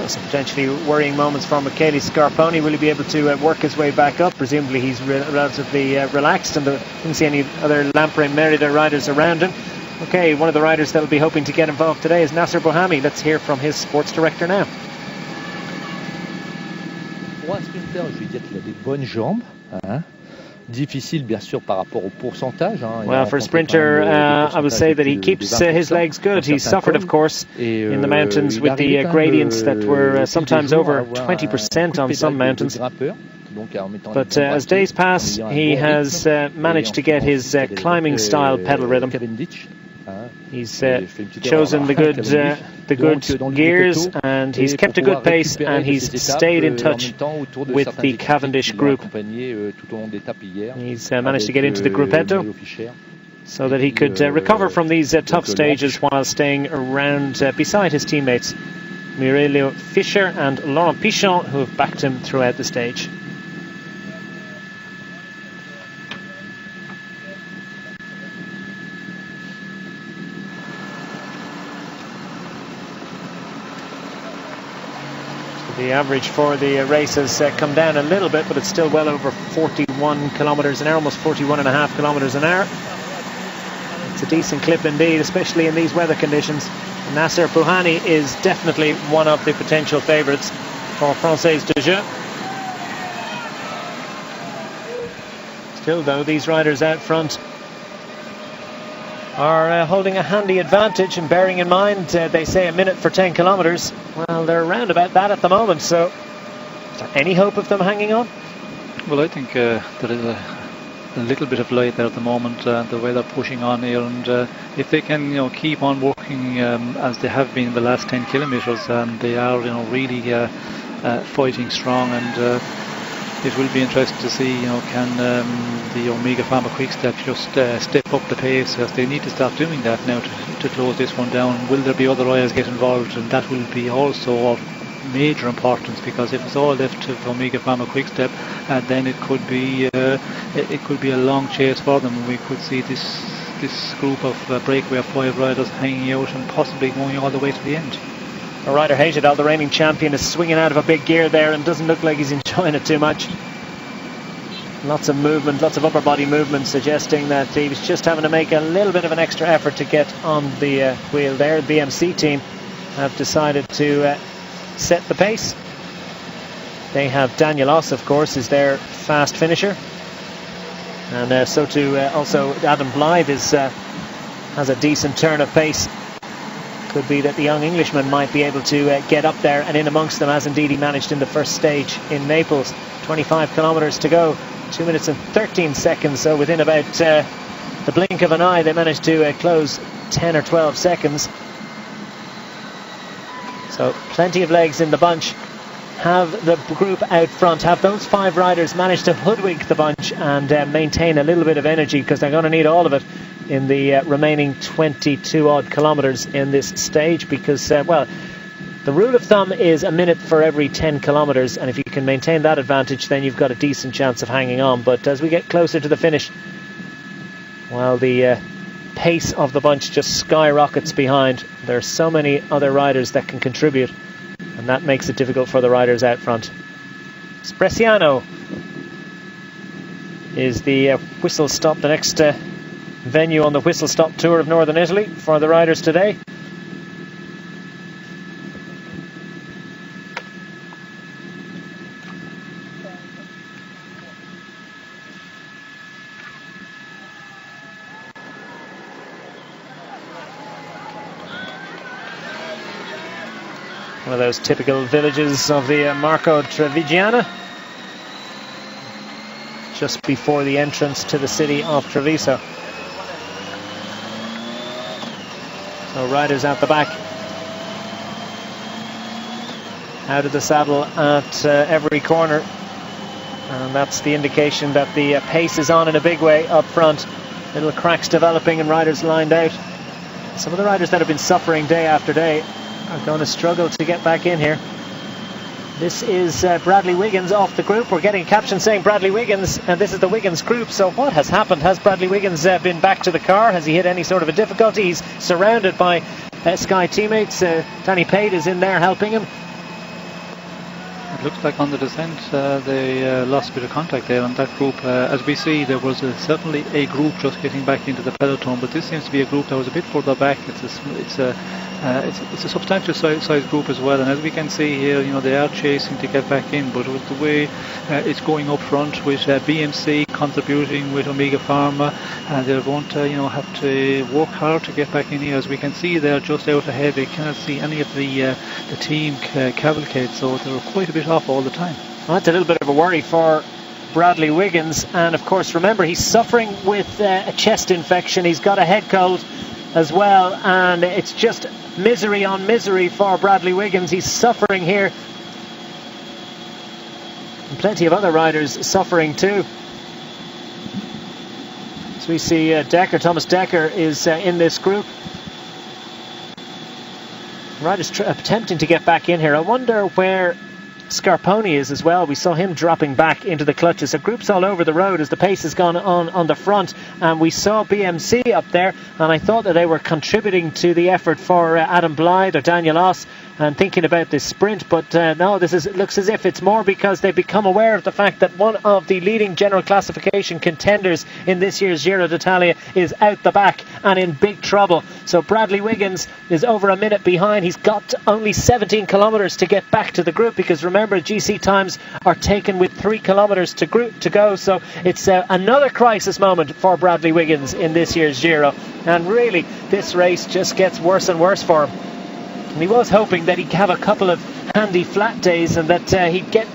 Some potentially worrying moments for Michele Scarponi. Will he be able to work his way back up? Presumably he's relatively relaxed, and didn't see any other Lampre Merida riders around him. Okay, one of the riders that will be hoping to get involved today is Nasser Bohami. Let's hear from his sports director now.
Pour un sprinter, je vais dire qu'il a des bonnes jambes. Difficile, bien sûr, par rapport au pourcentage.
Well, for a sprinter, I would say that he keeps his legs good. He suffered, of course, in the mountains with the gradients that were sometimes over 20% on some mountains. But as days pass, he has managed to get his climbing style pedal rhythm. He's chosen the good gears, and he's kept a good pace, and he's stayed in touch with the Cavendish group. He's managed to get into the gruppetto so that he could recover from these tough stages while staying around beside his teammates Mirelio Fischer and Laurent Pichon, who have backed him throughout the stage. The average for the race has come down a little bit, but it's still well over 41 kilometres an hour, almost 41.5 kilometres an hour. It's a decent clip indeed, especially in these weather conditions. Nasser Bohami is definitely one of the potential favourites for Française de Jeu. Still, though, these riders out front are holding a handy advantage, and bearing in mind they say a minute for 10 kilometres. Well, they're around about that at the moment, so is there any hope of them hanging on?
Well, I think there is a little bit of light there at the moment, the way they're pushing on here, and if they can keep on working as they have been the last 10 kilometres, they are really fighting strong, and it will be interesting to see can the Omega Pharma Quickstep just step up the pace, as they need to start doing that now to close this one down. Will there be other riders get involved? And that will be also of major importance, because if it's all left to Omega Pharma Quickstep, then it could be a long chase for them. We could see this group of Breakaway of 5 riders hanging out and possibly going all the way to the end.
Ryder Hated, the reigning champion, is swinging out of a big gear there and doesn't look like he's enjoying it too much. Lots of movement, lots of upper body movement, suggesting that he was just having to make a little bit of an extra effort to get on the wheel there. The BMC team have decided to set the pace. They have Daniel Oss, of course, is their fast finisher, and so too also Adam Blythe has a decent turn of pace. Could be that the young Englishman might be able to get up there and in amongst them, as indeed he managed in the first stage in Naples. 25 kilometres to go, 2 minutes and 13 seconds, so within about the blink of an eye they managed to close 10 or 12 seconds. So plenty of legs in the bunch. Have the group out front, have those 5 riders managed to hoodwink the bunch and maintain a little bit of energy, because they're going to need all of it in the remaining 22 odd kilometres in this stage, because the rule of thumb is a minute for every 10 kilometres, and if you can maintain that advantage, then you've got a decent chance of hanging on. But as we get closer to the finish, well, the pace of the bunch just skyrockets behind. There are so many other riders that can contribute, and that makes it difficult for the riders out front. Bresciano is the whistle stop, the next venue on the whistle stop tour of Northern Italy for the riders today. One of those typical villages of the Marco Trevigiana, just before the entrance to the city of Treviso. So riders at the back, out of the saddle at every corner, and that's the indication that the pace is on in a big way up front. Little cracks developing and riders lined out. Some of the riders that have been suffering day after day are going to struggle to get back in here. This is Bradley Wiggins off the group. We're getting a caption saying Bradley Wiggins, and this is the Wiggins group. So what has happened? Has Bradley Wiggins been back to the car? Has he hit any sort of a difficulty? He's surrounded by Sky teammates. Danny Pate is in there helping him.
It looks like on the descent they lost a bit of contact there on that group. As we see, there was certainly a group just getting back into the peloton, but this seems to be a group that was a bit further back. It's a substantial size group as well, and as we can see here, they are chasing to get back in, but with the way it's going up front with BMC contributing with Omega Pharma, they're going to have to work hard to get back in here. As we can see, they're just out ahead. They cannot see any of the team cavalcade, so they're quite a bit off all the time.
Well, that's a little bit of a worry for Bradley Wiggins, and of course remember he's suffering with a chest infection. He's got a head cold as well, and it's just misery on misery for Bradley Wiggins. He's suffering here, and plenty of other riders suffering too. So we see Thomas Decker is in this group. Riders attempting to get back in here. I wonder where Scarponi is as well. We saw him dropping back into the clutches. So groups all over the road as the pace has gone on the front, and we saw BMC up there, and I thought that they were contributing to the effort for Adam Blythe or Daniel Oss and thinking about this sprint, but no, it looks as if it's more because they've become aware of the fact that one of the leading general classification contenders in this year's Giro d'Italia is out the back and in big trouble. So Bradley Wiggins is over a minute behind. He's got only 17 kilometres to get back to the group, because remember GC times are taken with 3 kilometres to go, so it's another crisis moment for Bradley Wiggins in this year's Giro, and really this race just gets worse and worse for him. And he was hoping that he'd have a couple of handy flat days and that he'd get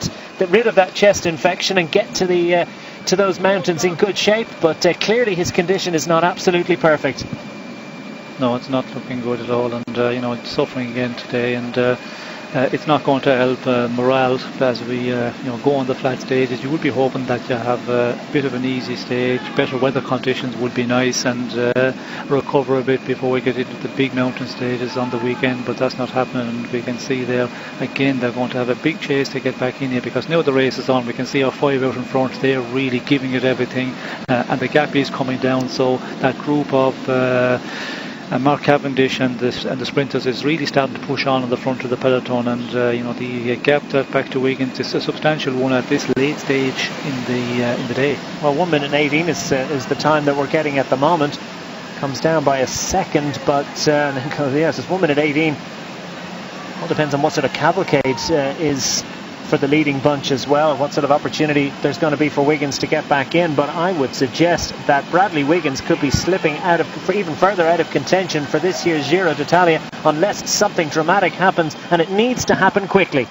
rid of that chest infection and get to those mountains in good shape, but clearly his condition is not absolutely perfect.
No, it's not looking good at all, and it's suffering again today, and it's not going to help morale as we go on the flat stages. You would be hoping that you have a bit of an easy stage. Better weather conditions would be nice, and recover a bit before we get into the big mountain stages on the weekend, but that's not happening. And we can see there again they're going to have a big chase to get back in here, because now the race is on. We can see our 5 out in front. They're really giving it everything, and the gap is coming down, so that group of Mark Cavendish and the sprinters is really starting to push on the front of the peloton, and the gap back to Wiggins is a substantial one at this late stage in the day.
Well, 1 minute and 18 is the time that we're getting at the moment. Comes down by a second, but yes, it's 1 minute 18. All depends on what sort of cavalcade is for the leading bunch as well, what sort of opportunity there's going to be for Wiggins to get back in. But I would suggest that Bradley Wiggins could be slipping even further out of contention for this year's Giro d'Italia unless something dramatic happens, and it needs to happen quickly.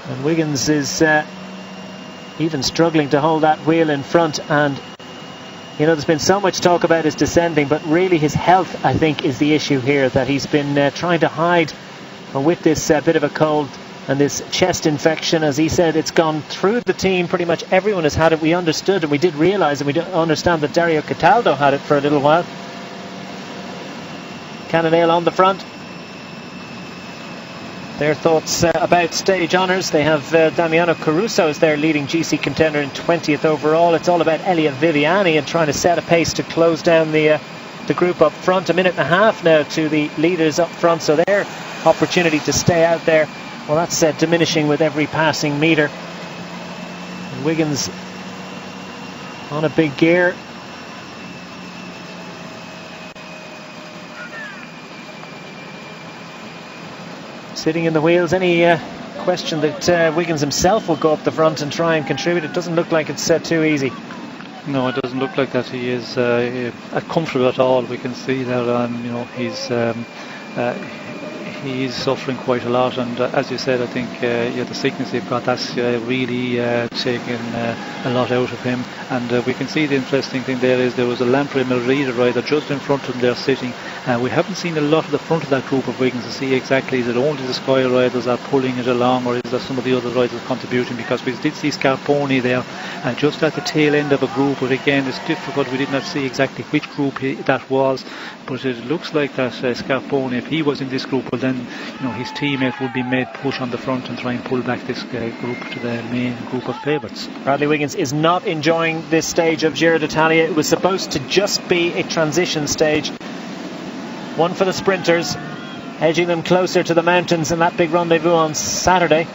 And Wiggins is even struggling to hold that wheel in front, and there's been so much talk about his descending, but really his health, I think, is the issue here, that he's been trying to hide with this bit of a cold and this chest infection. As he said, it's gone through the team. Pretty much everyone has had it. We understood, and we did realise, and we understand that Dario Cataldo had it for a little while. Cannondale on the front. Their thoughts about stage honours. They have Damiano Caruso as their leading GC contender in 20th overall. It's all about Elia Viviani and trying to set a pace to close down the group up front. A minute and a half now to the leaders up front, so their opportunity to stay out there, well, that's diminishing with every passing metre. And Wiggins on a big gear. Sitting in the wheels. Any question that Wiggins himself will go up the front and try and contribute? It doesn't look like it's too easy.
No, it doesn't look like that. He is comfortable at all. We can see that he's suffering quite a lot, and as you said, I think the sickness they've got, that's really taken a lot out of him. And we can see the interesting thing there is there was a Lamprey Merida rider just in front of them there sitting. We haven't seen a lot of the front of that group of Wiggins to see exactly is it only the Sky riders are pulling it along, or is there some of the other riders contributing, because we did see Scarponi there just at the tail end of a group, but again it's difficult, we did not see exactly which group that was, but it looks like that Scarponi, if he was in this group, well then his teammate would be made push on the front and try and pull back this group to the main group of favourites.
Bradley Wiggins is not enjoying this stage of Giro d'Italia. It was supposed to just be a transition stage, one for the sprinters, edging them closer to the mountains in that big rendezvous on Saturday.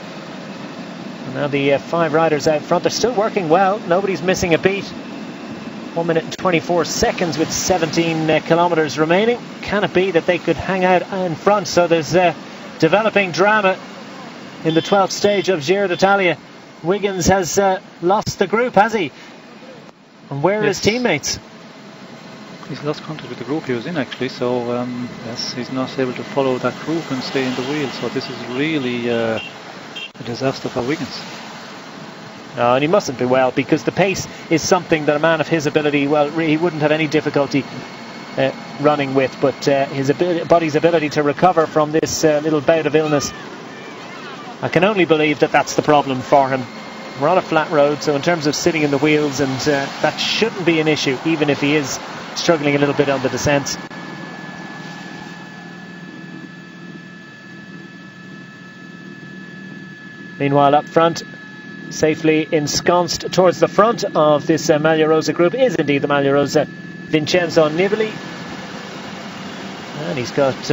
And now the 5 riders out front, they're still working well, nobody's missing a beat. 1 minute and 24 seconds with 17 kilometres remaining. Can it be that they could hang out in front? So there's developing drama in the 12th stage of Giro d'Italia. Wiggins has lost the group, has he? And where are his teammates?
He's lost contact with the group he was in, actually, so yes, he's not able to follow that group and stay in the wheel, so this is really a disaster for Wiggins.
No, and he mustn't be well, because the pace is something that a man of his ability, well, he wouldn't have any difficulty running with, but his body's ability to recover from this little bout of illness, I can only believe that that's the problem for him. We're on a flat road, so in terms of sitting in the wheels, and that shouldn't be an issue, even if he is struggling a little bit on the descents. Meanwhile, up front, safely ensconced towards the front of this Maglia Rosa group is indeed the Maglia Rosa Vincenzo Nibali, and he's got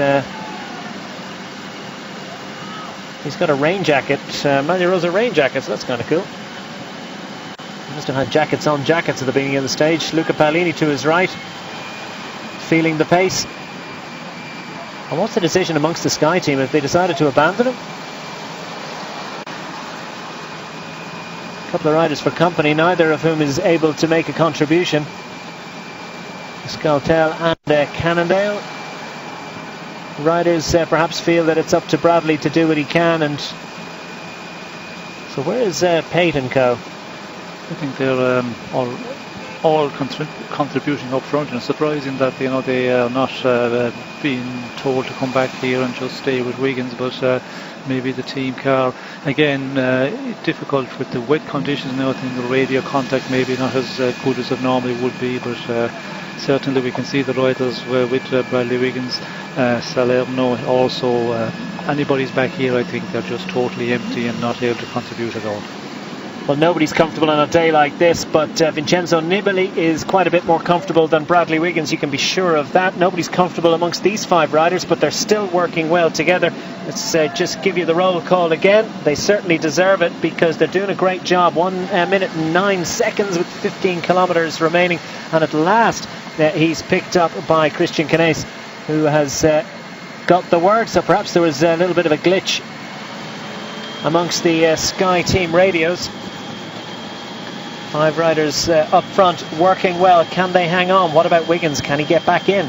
a rain jacket, Maglia Rosa rain jacket, so that's kind of cool. He must have had jackets on jackets at the beginning of the stage. Luca Paolini to his right, feeling the pace. And what's the decision amongst the Sky team? If they decided to abandon him? A couple of riders for company, neither of whom is able to make a contribution. Skaltel and Cannondale. Riders perhaps feel that it's up to Bradley to do what he can, and so where is Pate and Co?
I think they're all contributing up front, and it's surprising that they are not being told to come back here and just stay with Wiggins, but maybe the team car again, difficult with the wet conditions now. I think the radio contact maybe not as good as it normally would be, but certainly we can see the riders with Bradley Wiggins, Salerno also, anybody's back here, I think they're just totally empty and not able to contribute at all.
Well, nobody's comfortable on a day like this, but Vincenzo Nibali is quite a bit more comfortable than Bradley Wiggins, you can be sure of that. Nobody's comfortable amongst these 5 riders, but they're still working well together. Let's just give you the roll call again. They certainly deserve it, because they're doing a great job. 1 minute and 9 seconds with 15 kilometres remaining, and at last he's picked up by Christian Knaes, who has got the word, so perhaps there was a little bit of a glitch amongst the Sky team radios. 5 riders up front working well. Can they hang on? What about Wiggins? Can he get back in?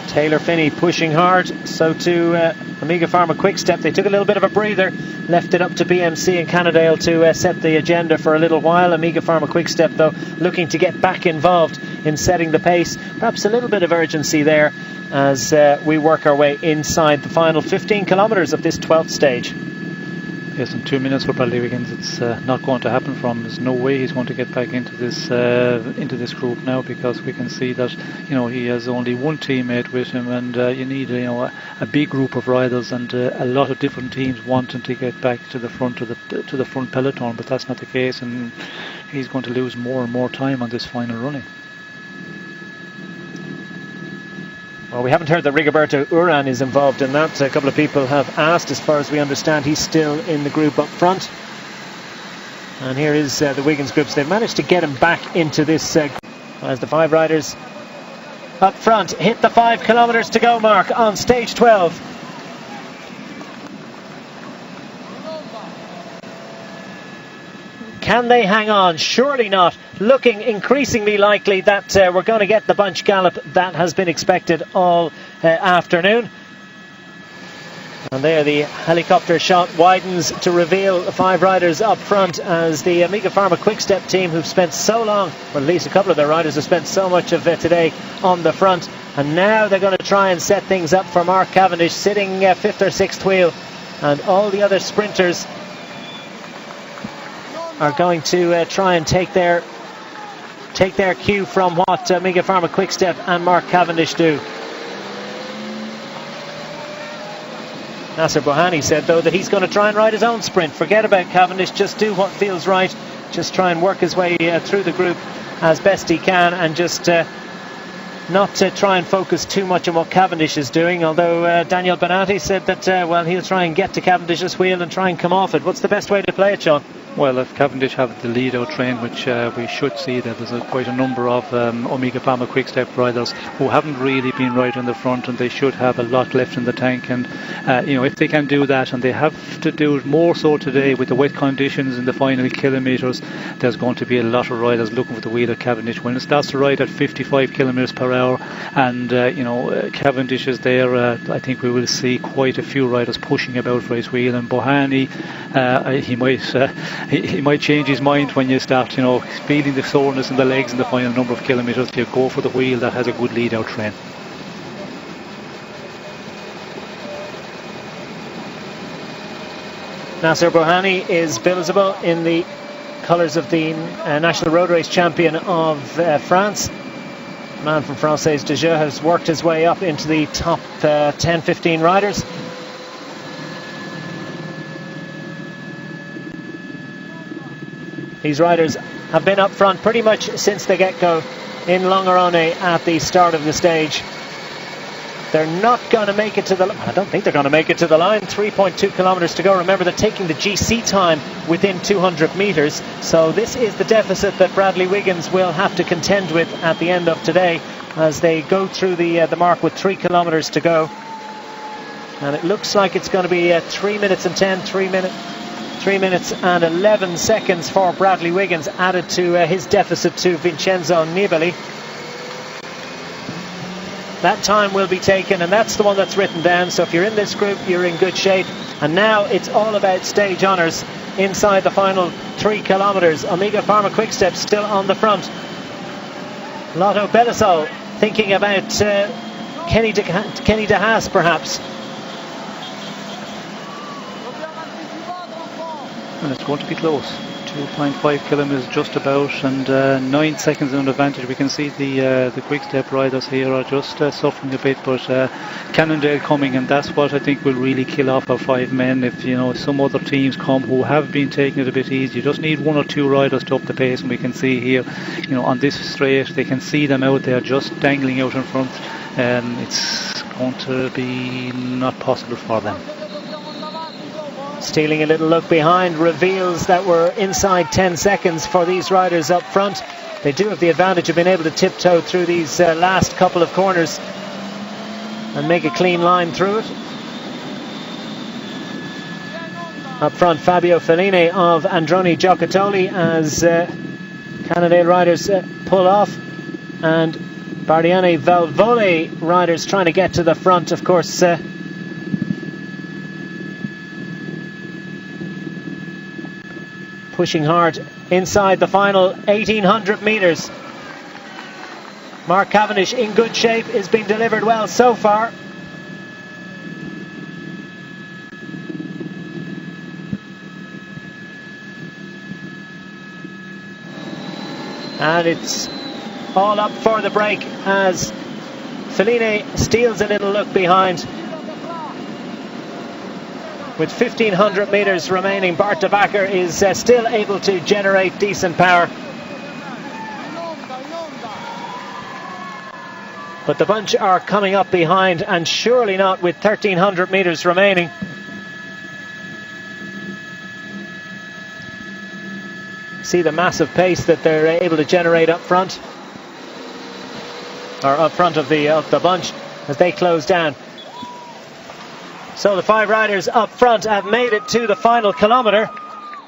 Taylor Finney pushing hard, so too Amiga Pharma Quick-Step. They took a little bit of a breather, left it up to BMC and Cannondale to set the agenda for a little while. Amiga Pharma Quick-Step, though, looking to get back involved in setting the pace. Perhaps a little bit of urgency there as we work our way inside the final 15 kilometres of this 12th stage.
Yes, in 2 minutes for Bradley Wiggins, it's not going to happen for him. There's no way he's going to get back into this group now, because we can see that he has only one teammate with him, and you need a big group of riders and a lot of different teams wanting to get back to the front of the front peloton, but that's not the case, and he's going to lose more and more time on this final running.
Well, we haven't heard that Rigoberto Urán is involved in that. A couple of people have asked. As far as we understand, he's still in the group up front. And here is the Wiggins groups. They've managed to get him back into this as the 5 riders up front hit the 5 kilometres to go mark on stage 12. Can they hang on? Surely not. Looking increasingly likely that we're going to get the bunch gallop that has been expected all afternoon. And there the helicopter shot widens to reveal the 5 riders up front as the Amiga Pharma Quick-Step team, who've spent so long, or at least a couple of their riders have spent so much of today on the front, and now they're going to try and set things up for Mark Cavendish sitting 5th or 6th wheel, and all the other sprinters are going to try and take their cue from what Amiga Pharma Quick-Step and Mark Cavendish do. Nasser Bohani said, though, that he's going to try and ride his own sprint. Forget about Cavendish, just do what feels right. Just try and work his way through the group as best he can, and just not to try and focus too much on what Cavendish is doing. Although Daniel Benatti said that, well, he'll try and get to Cavendish's wheel and try and come off it. What's the best way to play it, Sean?
Well, if Cavendish have the lead out train, which we should see, that there's quite a number of Omega Pharma Quick-Step riders who haven't really been right in the front, and they should have a lot left in the tank. And if they can do that, and they have to do it more so today with the wet conditions in the final kilometres, there's going to be a lot of riders looking for the wheel of Cavendish. When it starts to ride at 55 kilometres per hour, and Cavendish is there, I think we will see quite a few riders pushing about for his wheel. And Bohani, he might change his mind when you start, feeling the soreness in the legs in the final number of kilometres. You go for the wheel that has a good lead out train.
Nasser Bohani is visible in the colours of the National Road Race Champion of France. The man from Française de Jeux has worked his way up into the top 10-15 riders. These riders have been up front pretty much since the get-go in Longarone at the start of the stage. They're not going to make it to the line. I don't think they're going to make it to the line. 3.2 kilometres to go. Remember, they're taking the GC time within 200 metres. So this is the deficit that Bradley Wiggins will have to contend with at the end of today as they go through the mark with 3 kilometres to go. And it looks like it's going to be 3 minutes and 3 minutes and 11 seconds for Bradley Wiggins, added to his deficit to Vincenzo Nibali. That time will be taken, and that's the one that's written down. So if you're in this group, you're in good shape. And now it's all about stage honours inside the final 3 kilometres. Omega Pharma Quick-Step still on the front. Lotto Belisol thinking about Kenny de Haas perhaps.
And it's going to be close. 2.5 kilometres just about, and 9 seconds in advantage. We can see the Quick-Step riders here are just suffering a bit, but Cannondale coming, and that's what I think will really kill off our 5 men. If some other teams come who have been taking it a bit easy, you just need 1 or 2 riders to up the pace, and we can see here, on this straight, they can see them out there just dangling out in front. It's going to be not possible for them.
Stealing a little look behind reveals that we're inside 10 seconds for these riders up front. They do have the advantage of being able to tiptoe through these last couple of corners and make a clean line through it. Up front, Fabio Fellini of Androni Giocattoli as Cannondale riders pull off, and Bardiani Valvole riders trying to get to the front, of course. Pushing hard inside the final 1800 metres. Mark Cavendish in good shape, is being delivered well so far. And it's all up for the break as Fellini steals a little look behind. With 1500 metres remaining, Bart de Backer is still able to generate decent power. But the bunch are coming up behind, and surely not with 1300 metres remaining. See the massive pace that they're able to generate up front, or up front of the bunch as they close down. So the 5 riders up front have made it to the final kilometre,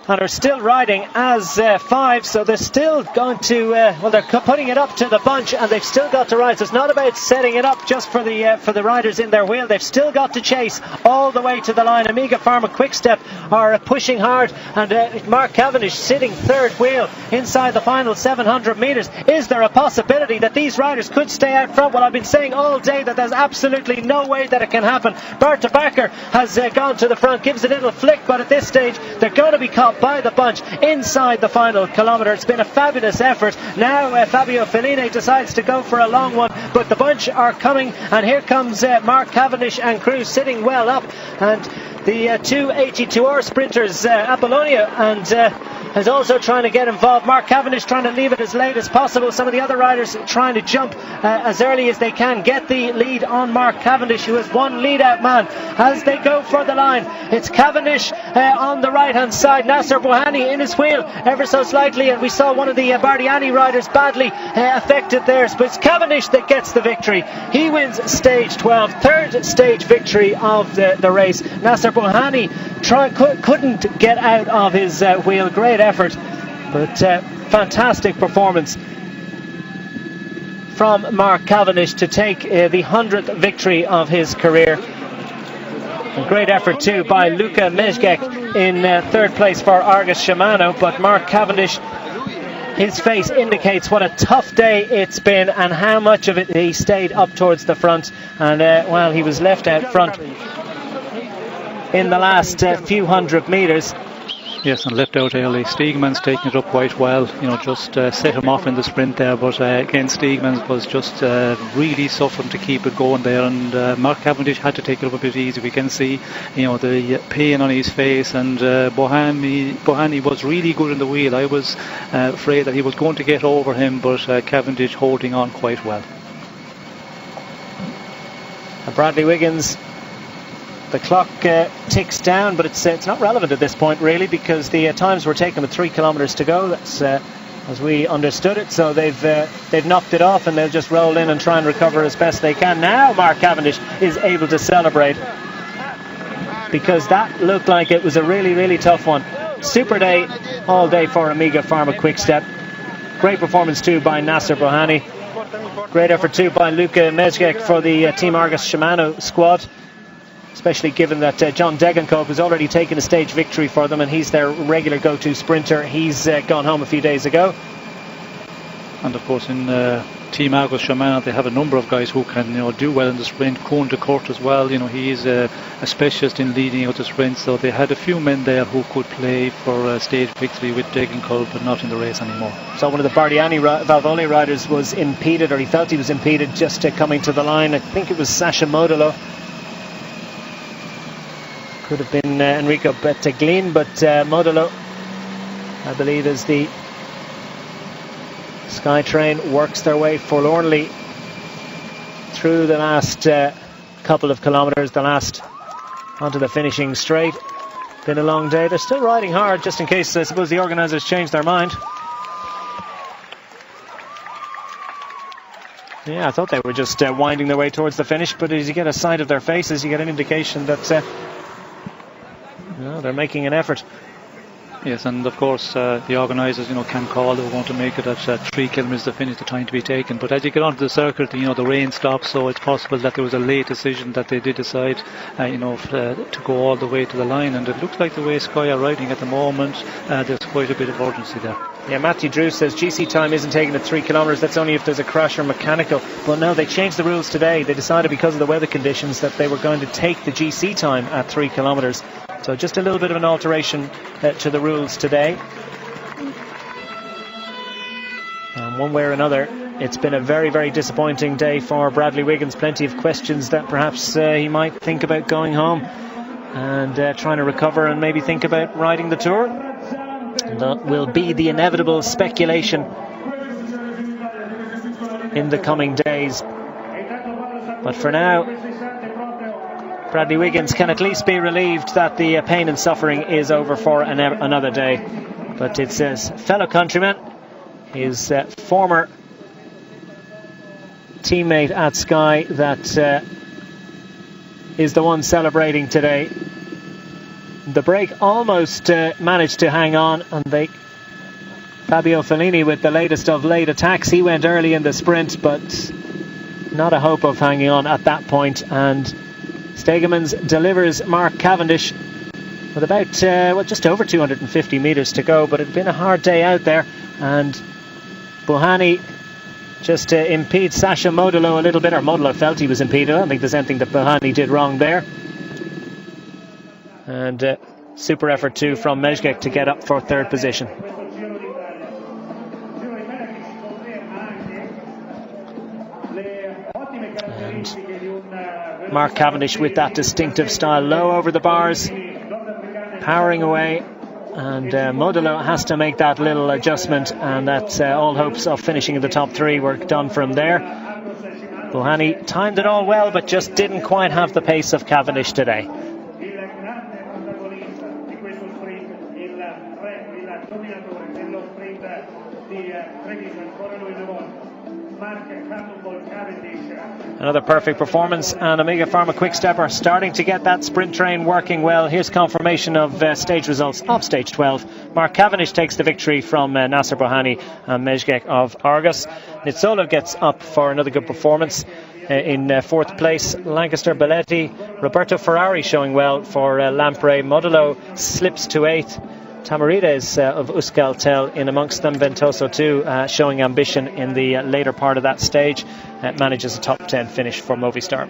and are still riding as 5, so they're still going to they're putting it up to the bunch, and they've still got to ride. So it's not about setting it up just for the riders in their wheel. They've still got to chase all the way to the line. Amiga Pharma Quickstep are pushing hard, and Mark Cavendish sitting third wheel inside the final 700 metres. Is there a possibility that these riders could stay out front? Well, I've been saying all day that there's absolutely no way that it can happen. Bart de Backer has gone to the front, gives a little flick, but at this stage they're going to be caught by the bunch inside the final kilometre. It's been a fabulous effort. Now Fabio Fellini decides to go for a long one, but the bunch are coming, and here comes Mark Cavendish and crew sitting well up, and the two AG2R sprinters, Apollonia and is also trying to get involved. Mark Cavendish trying to leave it as late as possible. Some of the other riders trying to jump as early as they can, get the lead on Mark Cavendish, who is one lead out man as they go for the line. It's Cavendish on the right hand side, Nasser Bouhanni in his wheel ever so slightly, and we saw one of the Bardiani riders badly affected there, but it's Cavendish that gets the victory. He wins stage 12, third stage victory of the race. Nasser Bouhanni couldn't get out of his wheel. Great effort, but fantastic performance from Mark Cavendish to take the 100th victory of his career. A great effort too by Luka Mezgec in third place for Argus Shimano, but Mark Cavendish, his face indicates what a tough day it's been and how much of it he stayed up towards the front, and he was left out front in the last few hundred metres.
Yes, and left out early. Steegman's taking it up quite well, just set him off in the sprint there, but again Steegman's was just really suffering to keep it going there, and Mark Cavendish had to take it up a bit easy. We can see the pain on his face, and Bouhanni was really good in the wheel. I was afraid that he was going to get over him, but Cavendish holding on quite well.
Bradley Wiggins, the clock ticks down, but it's not relevant at this point really, because the times were taken with 3 kilometres to go. That's as we understood it. So they've knocked it off, and they'll just roll in and try and recover as best they can. Now Mark Cavendish is able to celebrate, because that looked like it was a really, really tough one. Super day all day for Amiga Pharma Quickstep. Great performance too by Nasser Bouhanni. Great effort too by Luka Mezgec for the Team Argus Shimano squad, especially given that John Degenkolb has already taken a stage victory for them, and he's their regular go-to sprinter. He's gone home a few days ago.
And of course in Team Argus Shimano they have a number of guys who can do well in the sprint. Koen de Kort as well, he is a specialist in leading out the sprint, so they had a few men there who could play for a stage victory with Degenkolb, but not in the race anymore. So
one of the Bardiani Valvole riders was impeded, or he felt he was impeded just coming to the line. I think it was Sasha Modolo. Could have been Enrico Betteglin, but Modolo, I believe, is the SkyTrain, works their way forlornly through the last couple of kilometres, the last onto the finishing straight. Been a long day. They're still riding hard, just in case I suppose the organisers change their mind. Yeah, I thought they were just winding their way towards the finish, but as you get a sight of their faces, you get an indication that they're making an effort.
Yes, and of course the organisers, can call they were going to make it at 3 kilometres to finish, the time to be taken. But as you get onto the circuit, the rain stops, so it's possible that there was a late decision that they did decide, to go all the way to the line. And it looks like the way Sky are riding at the moment, there's quite a bit of urgency there.
Yeah, Matthew Drew says GC time isn't taken at 3 kilometres. That's only if there's a crash or mechanical. But no, they changed the rules today. They decided because of the weather conditions that they were going to take the GC time at 3 kilometres. So just a little bit of an alteration to the rules today. And one way or another, it's been a very, very disappointing day for Bradley Wiggins. Plenty of questions that perhaps he might think about going home and trying to recover and maybe think about riding the Tour. And that will be the inevitable speculation in the coming days. But for now, Bradley Wiggins can at least be relieved that the pain and suffering is over for another day. But it's his fellow countryman, his former teammate at Sky, that is the one celebrating today. The break almost managed to hang on, and Fabio Fellini with the latest of late attacks. He went early in the sprint, but not a hope of hanging on at that point. And Stegemans delivers Mark Cavendish with about just over 250 metres to go, but it had been a hard day out there, and Bohani just impedes Sasha Modolo a little bit, or Modolo felt he was impeded. I don't think there's anything that Bohani did wrong there. And super effort too from Mezgec to get up for third position. And Mark Cavendish with that distinctive style, low over the bars, powering away, and Modolo has to make that little adjustment, and that's all hopes of finishing in the top three were done from there. Bohani timed it all well, but just didn't quite have the pace of Cavendish today. Another perfect performance, and Omega Pharma Quick-Step are starting to get that sprint train working well. Here's confirmation of stage results of stage 12. Mark Cavendish takes the victory from Nasser Bohani and Mezgec of Argos. Nizzolo gets up for another good performance. In fourth place, Lancaster Belletti. Roberto Ferrari showing well for Lampre. Modolo slips to 8th. Tamarides of Euskaltel in amongst them. Ventoso too, showing ambition in the later part of that stage. Manages a top 10 finish for Movistar.